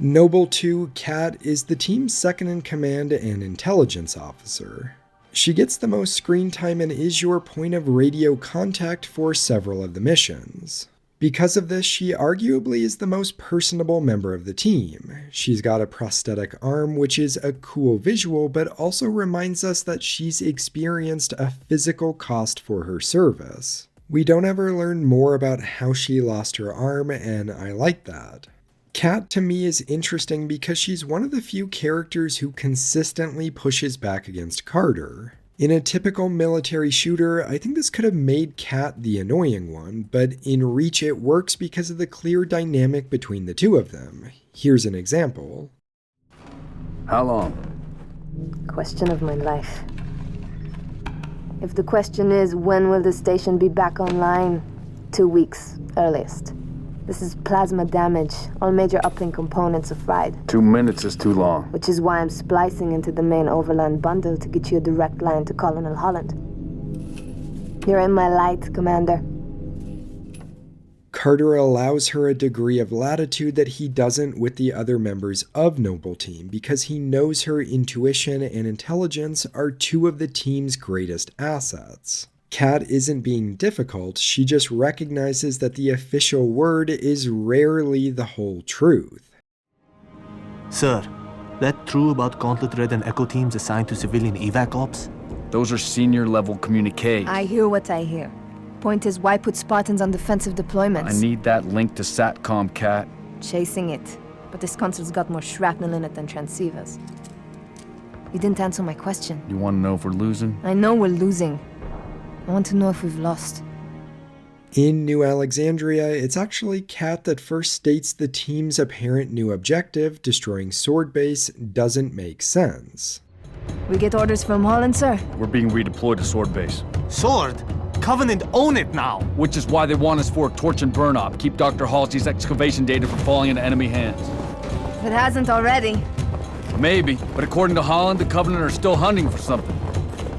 Noble 2, Kat, is the team's second-in-command and intelligence officer. She gets the most screen time and is your point of radio contact for several of the missions. Because of this, she arguably is the most personable member of the team. She's got a prosthetic arm, which is a cool visual, but also reminds us that she's experienced a physical cost for her service. We don't ever learn more about how she lost her arm, and I like that. Kat to me is interesting because she's one of the few characters who consistently pushes back against Carter. In a typical military shooter, I think this could have made Kat the annoying one, but in Reach it works because of the clear dynamic between the two of them. Here's an example. How long? Question of my life. If the question is, when will the station be back online? 2 weeks, earliest. This is plasma damage. All major uplink components are fried. 2 minutes is too long. Which is why I'm splicing into the main overland bundle to get you a direct line to Colonel Holland. You're in my light, Commander. Carter allows her a degree of latitude that he doesn't with the other members of Noble Team because he knows her intuition and intelligence are two of the team's greatest assets. Kat isn't being difficult, she just recognizes that the official word is rarely the whole truth. Sir, that true about Gauntlet Red and Echo teams assigned to civilian evac ops? Those are senior level communiques. I hear what I hear. Point is, why put Spartans on defensive deployments? I need that link to SATCOM, Kat. Chasing it. But this console's got more shrapnel in it than transceivers. You didn't answer my question. You want to know if we're losing? I know we're losing. I want to know if we've lost. In New Alexandria, it's actually Kat that first states the team's apparent new objective, destroying Sword Base, doesn't make sense. We get orders from Holland, sir? We're being redeployed to Sword Base. Sword? Covenant own it now! Which is why they want us for a torch and burn op. Keep Dr. Halsey's excavation data from falling into enemy hands. If it hasn't already. Maybe, but according to Holland, the Covenant are still hunting for something.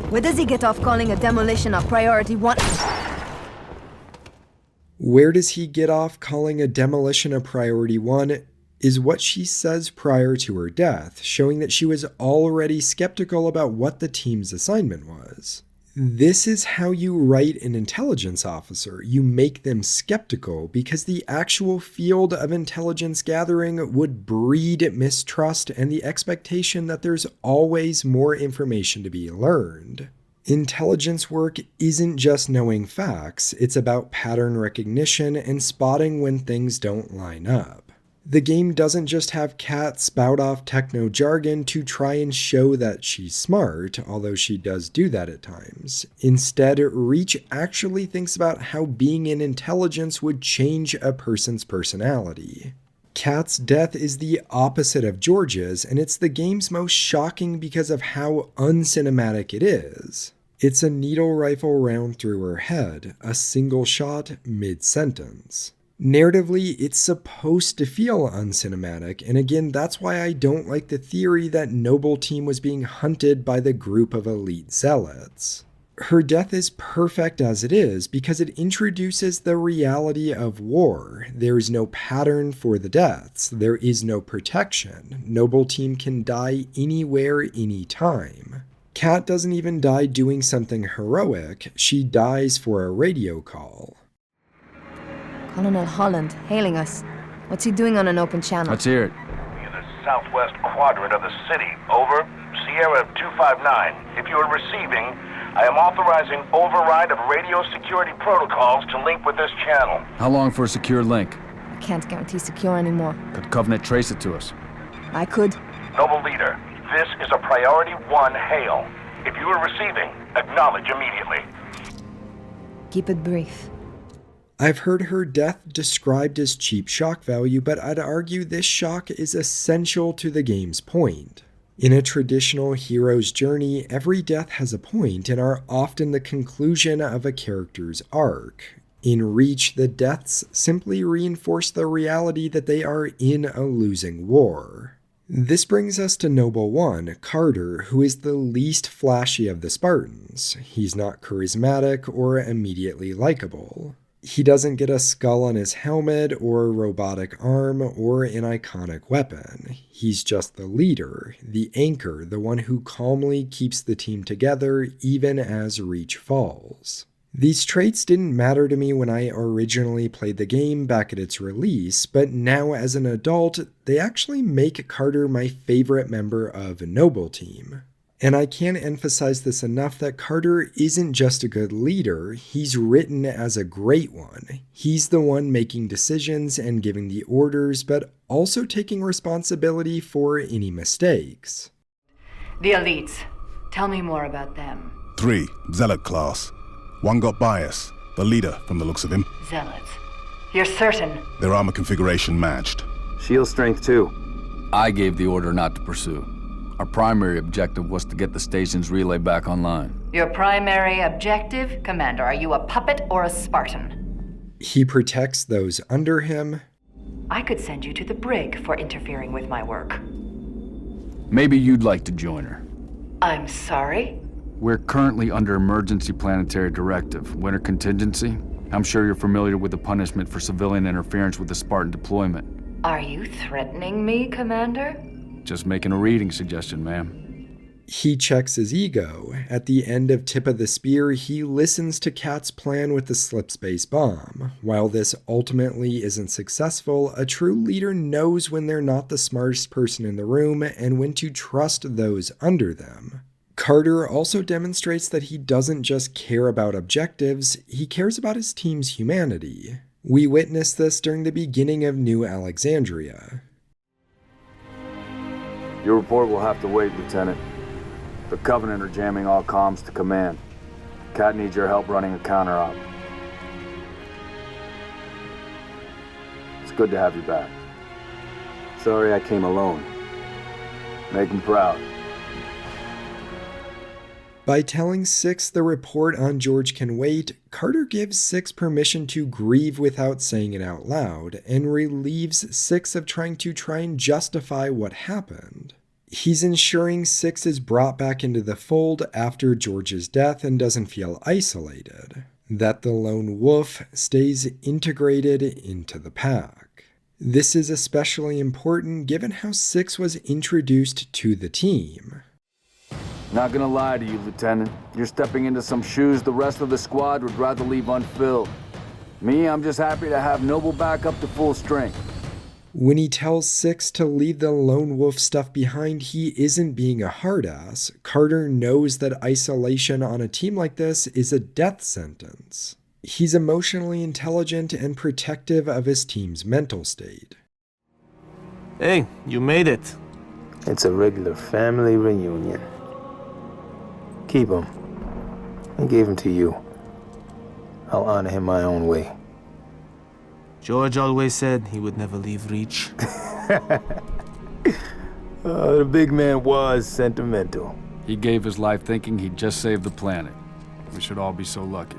Where does he get off calling a demolition a priority one? Where does he get off calling a demolition a priority one is what she says prior to her death, showing that she was already skeptical about what the team's assignment was. This is how you write an intelligence officer. You make them skeptical because the actual field of intelligence gathering would breed mistrust and the expectation that there's always more information to be learned. Intelligence work isn't just knowing facts, it's about pattern recognition and spotting when things don't line up. The game doesn't just have Kat spout off techno jargon to try and show that she's smart, although she does do that at times. Instead, Reach actually thinks about how being in intelligence would change a person's personality. Kat's death is the opposite of George's, and it's the game's most shocking because of how uncinematic it is. It's a needle rifle round through her head, a single shot mid-sentence. Narratively, it's supposed to feel uncinematic, and again, that's why I don't like the theory that Noble Team was being hunted by the group of elite zealots. Her death is perfect as it is because it introduces the reality of war. There is no pattern for the deaths. There is no protection. Noble Team can die anywhere, anytime. Kat doesn't even die doing something heroic. She dies for a radio call. Colonel Holland, hailing us. What's he doing on an open channel? Let's hear it. In the southwest quadrant of the city. Over. Sierra 259. If you are receiving, I am authorizing override of radio security protocols to link with this channel. How long for a secure link? I can't guarantee secure anymore. Could Covenant trace it to us? I could. Noble Leader, this is a Priority 1 hail. If you are receiving, acknowledge immediately. Keep it brief. I've heard her death described as cheap shock value, but I'd argue this shock is essential to the game's point. In a traditional hero's journey, every death has a point and are often the conclusion of a character's arc. In Reach, the deaths simply reinforce the reality that they are in a losing war. This brings us to Noble One, Carter, who is the least flashy of the Spartans. He's not charismatic or immediately likable. He doesn't get a skull on his helmet or a robotic arm or an iconic weapon. He's just the leader, the anchor, the one who calmly keeps the team together even as Reach falls. These traits didn't matter to me when I originally played the game back at its release, but now as an adult, they actually make Carter my favorite member of Noble Team. And I can't emphasize this enough that Carter isn't just a good leader, he's written as a great one. He's the one making decisions and giving the orders, but also taking responsibility for any mistakes. The elites. Tell me more about them. 3, Zealot class. 1 got bias, the leader from the looks of him. Zealots. You're certain? Their armor configuration matched. Shield strength 2. I gave the order not to pursue. Our primary objective was to get the station's relay back online. Your primary objective? Commander, are you a puppet or a Spartan? He protects those under him. I could send you to the brig for interfering with my work. Maybe you'd like to join her. I'm sorry? We're currently under emergency planetary directive, winter contingency. I'm sure you're familiar with the punishment for civilian interference with the Spartan deployment. Are you threatening me, Commander? Just making a reading suggestion, ma'am. He checks his ego. At the end of Tip of the Spear, he listens to Kat's plan with the slip space bomb. While this ultimately isn't successful, a true leader knows when they're not the smartest person in the room and when to trust those under them. Carter also demonstrates that he doesn't just care about objectives, he cares about his team's humanity. We witnessed this during the beginning of New Alexandria. Your report will have to wait, Lieutenant. The Covenant are jamming all comms to command. Kat needs your help running a counter-op. It's good to have you back. Sorry I came alone. Make him proud. By telling Six the report on George can wait, Carter gives Six permission to grieve without saying it out loud, and relieves Six of trying and justify what happened. He's ensuring Six is brought back into the fold after George's death and doesn't feel isolated, that the lone wolf stays integrated into the pack. This is especially important given how Six was introduced to the team. Not gonna lie to you, Lieutenant. You're stepping into some shoes the rest of the squad would rather leave unfilled. Me, I'm just happy to have Noble back up to full strength. When he tells Six to leave the lone wolf stuff behind, he isn't being a hard-ass. Carter knows that isolation on a team like this is a death sentence. He's emotionally intelligent and protective of his team's mental state. Hey, you made it. It's a regular family reunion. Keep him. I gave him to you. I'll honor him my own way. George always said he would never leave Reach. The big man was sentimental. He gave his life thinking he'd just save the planet. We should all be so lucky.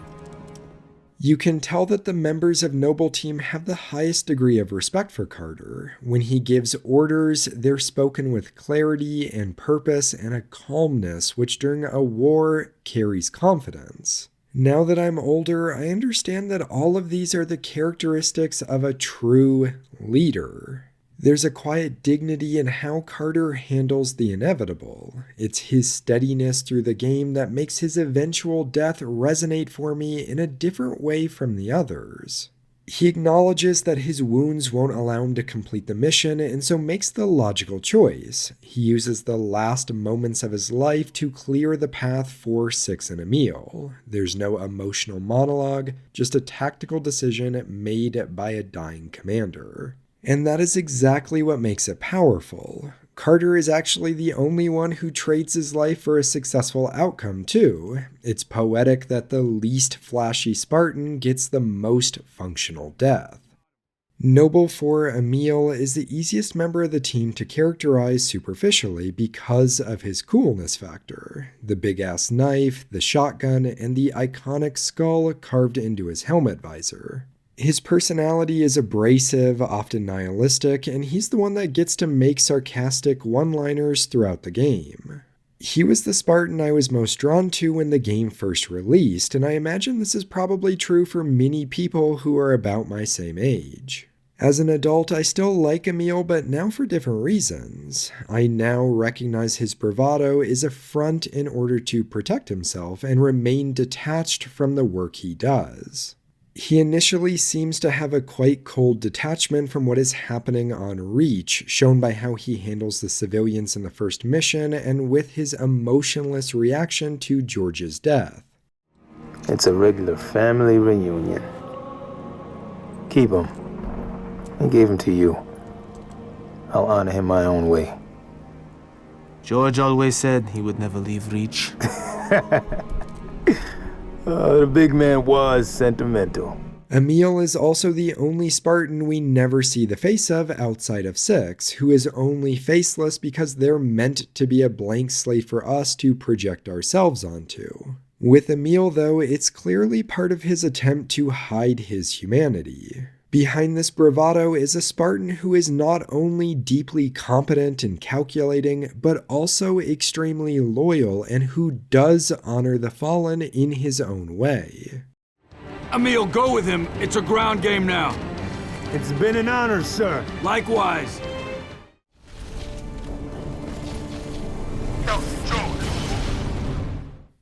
You can tell that the members of Noble Team have the highest degree of respect for Carter. When he gives orders, they're spoken with clarity and purpose and a calmness which during a war carries confidence. Now that I'm older, I understand that all of these are the characteristics of a true leader. There's a quiet dignity in how Carter handles the inevitable. It's his steadiness through the game that makes his eventual death resonate for me in a different way from the others. He acknowledges that his wounds won't allow him to complete the mission and so makes the logical choice. He uses the last moments of his life to clear the path for Six and Emil. There's no emotional monologue, just a tactical decision made by a dying commander. And that is exactly what makes it powerful. Carter is actually the only one who trades his life for a successful outcome, too. It's poetic that the least flashy Spartan gets the most functional death. Noble for Emil is the easiest member of the team to characterize superficially because of his coolness factor. The big-ass knife, the shotgun, and the iconic skull carved into his helmet visor. His personality is abrasive, often nihilistic, and he's the one that gets to make sarcastic one-liners throughout the game. He was the Spartan I was most drawn to when the game first released, and I imagine this is probably true for many people who are about my same age. As an adult, I still like Emil, but now for different reasons. I now recognize his bravado is a front in order to protect himself and remain detached from the work he does. He initially seems to have a quite cold detachment from what is happening on Reach, shown by how he handles the civilians in the first mission and with his emotionless reaction to George's death. It's a regular family reunion. Keep him. I gave him to you. I'll honor him my own way. George always said he would never leave Reach. The big man was sentimental. Emil is also the only Spartan we never see the face of outside of Six, who is only faceless because they're meant to be a blank slate for us to project ourselves onto. With Emil, though, it's clearly part of his attempt to hide his humanity. Behind this bravado is a Spartan who is not only deeply competent and calculating, but also extremely loyal and who does honor the fallen in his own way. Emil, go with him. It's a ground game now. It's been an honor, sir. Likewise.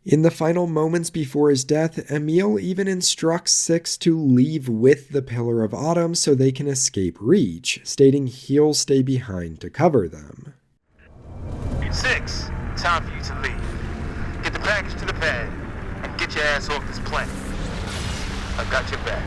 In the final moments before his death, Emil even instructs Six to leave with the Pillar of Autumn so they can escape Reach, stating he'll stay behind to cover them. 6, time for you to leave. Get the package to the pad and get your ass off this planet. I got your back.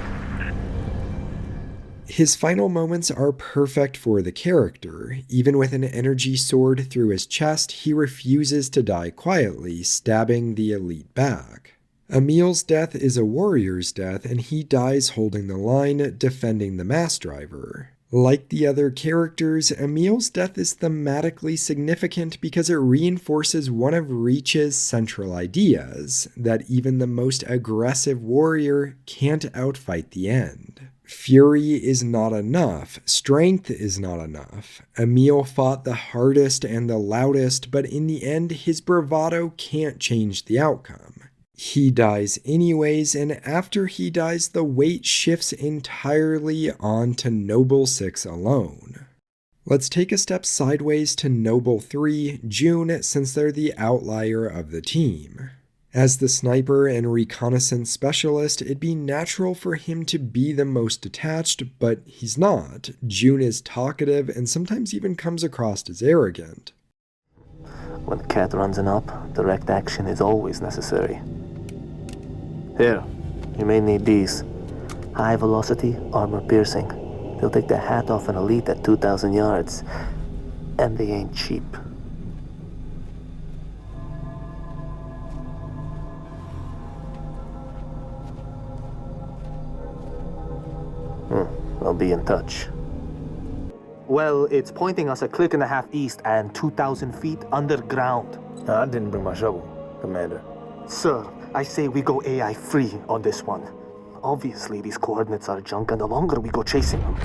His final moments are perfect for the character. Even with an energy sword through his chest, he refuses to die quietly, stabbing the elite back. Emil's death is a warrior's death, and he dies holding the line, defending the mass driver. Like the other characters, Emil's death is thematically significant because it reinforces one of Reach's central ideas, that even the most aggressive warrior can't outfight the end. Fury is not enough. Strength is not enough. Emil fought the hardest and the loudest, but in the end, his bravado can't change the outcome. He dies anyways, and after he dies, the weight shifts entirely onto Noble 6 alone. Let's take a step sideways to Noble 3, June, since they're the outlier of the team. As the sniper and reconnaissance specialist, it'd be natural for him to be the most detached, but he's not. June is talkative and sometimes even comes across as arrogant. When the cat runs an up, direct action is always necessary. Here, you may need these. High velocity, armor piercing. They'll take the hat off an elite at 2,000 yards. And they ain't cheap. I'll be in touch. Well, it's pointing us a click and a half east and 2,000 feet underground. I didn't bring my shovel, Commander. Sir, I say we go AI free on this one. Obviously, these coordinates are junk, and the longer we go chasing them.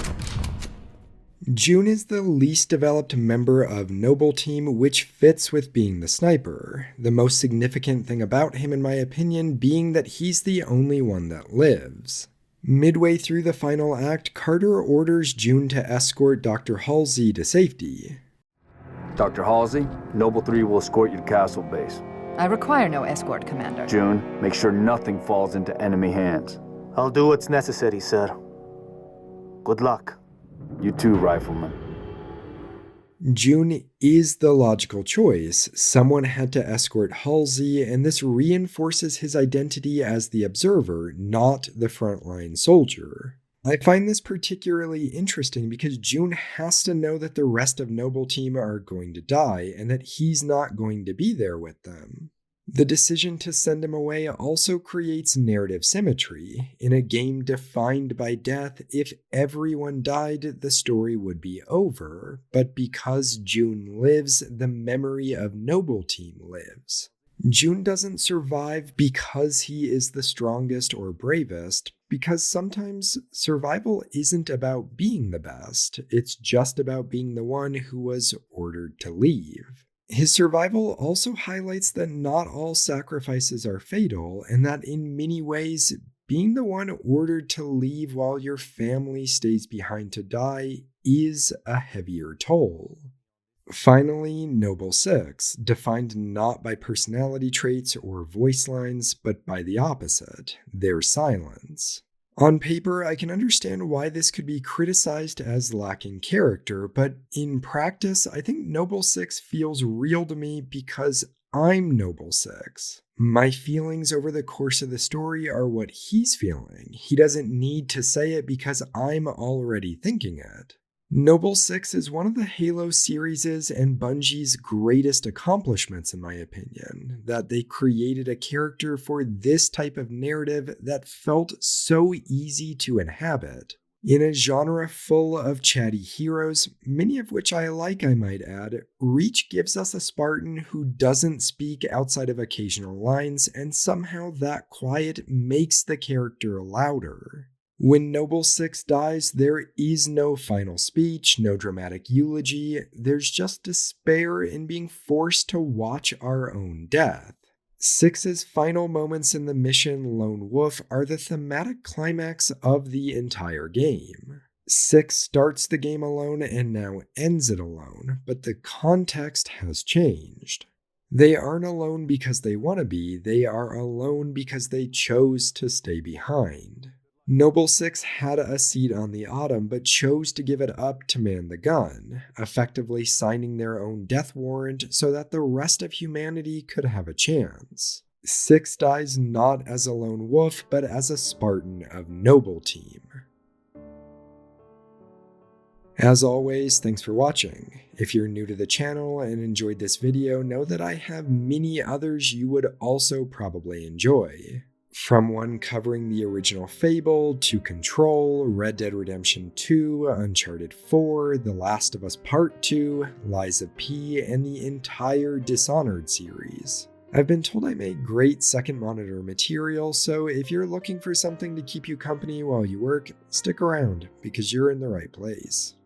June is the least developed member of Noble Team, which fits with being the sniper. The most significant thing about him, in my opinion, being that he's the only one that lives. Midway through the final act, Carter orders June to escort Dr. Halsey to safety. Dr. Halsey, Noble 3 will escort you to Castle Base. I require no escort, Commander. June, make sure nothing falls into enemy hands. I'll do what's necessary, sir. Good luck. You too, Rifleman. June is the logical choice. Someone had to escort Halsey, and this reinforces his identity as the observer, not the frontline soldier. I find this particularly interesting because June has to know that the rest of Noble Team are going to die, and that he's not going to be there with them. The decision to send him away also creates narrative symmetry. In a game defined by death, if everyone died, the story would be over, but because June lives, the memory of Noble Team lives. June doesn't survive because he is the strongest or bravest, because sometimes survival isn't about being the best, it's just about being the one who was ordered to leave. His survival also highlights that not all sacrifices are fatal, and that in many ways, being the one ordered to leave while your family stays behind to die is a heavier toll. Finally, Noble Six, defined not by personality traits or voice lines, but by the opposite, their silence. On paper, I can understand why this could be criticized as lacking character, but in practice, I think Noble Six feels real to me because I'm Noble Six. My feelings over the course of the story are what he's feeling. He doesn't need to say it because I'm already thinking it. Noble Six is one of the Halo series' and Bungie's greatest accomplishments, in my opinion, that they created a character for this type of narrative that felt so easy to inhabit. In a genre full of chatty heroes, many of which I like, I might add, Reach gives us a Spartan who doesn't speak outside of occasional lines, and somehow that quiet makes the character louder. When Noble Six dies, there is no final speech, no dramatic eulogy, there's just despair in being forced to watch our own death. Six's final moments in the mission Lone Wolf are the thematic climax of the entire game. Six starts the game alone and now ends it alone, but the context has changed. They aren't alone because they want to be, they are alone because they chose to stay behind. Noble Six had a seat on the Autumn, but chose to give it up to man the gun, effectively signing their own death warrant so that the rest of humanity could have a chance. Six dies not as a lone wolf, but as a Spartan of Noble Team. As always, thanks for watching. If you're new to the channel and enjoyed this video, know that I have many others you would also probably enjoy. From one covering the original Fable, to Control, Red Dead Redemption 2, Uncharted 4, The Last of Us Part 2, Lies of P, and the entire Dishonored series. I've been told I make great second monitor material, so if you're looking for something to keep you company while you work, stick around, because you're in the right place.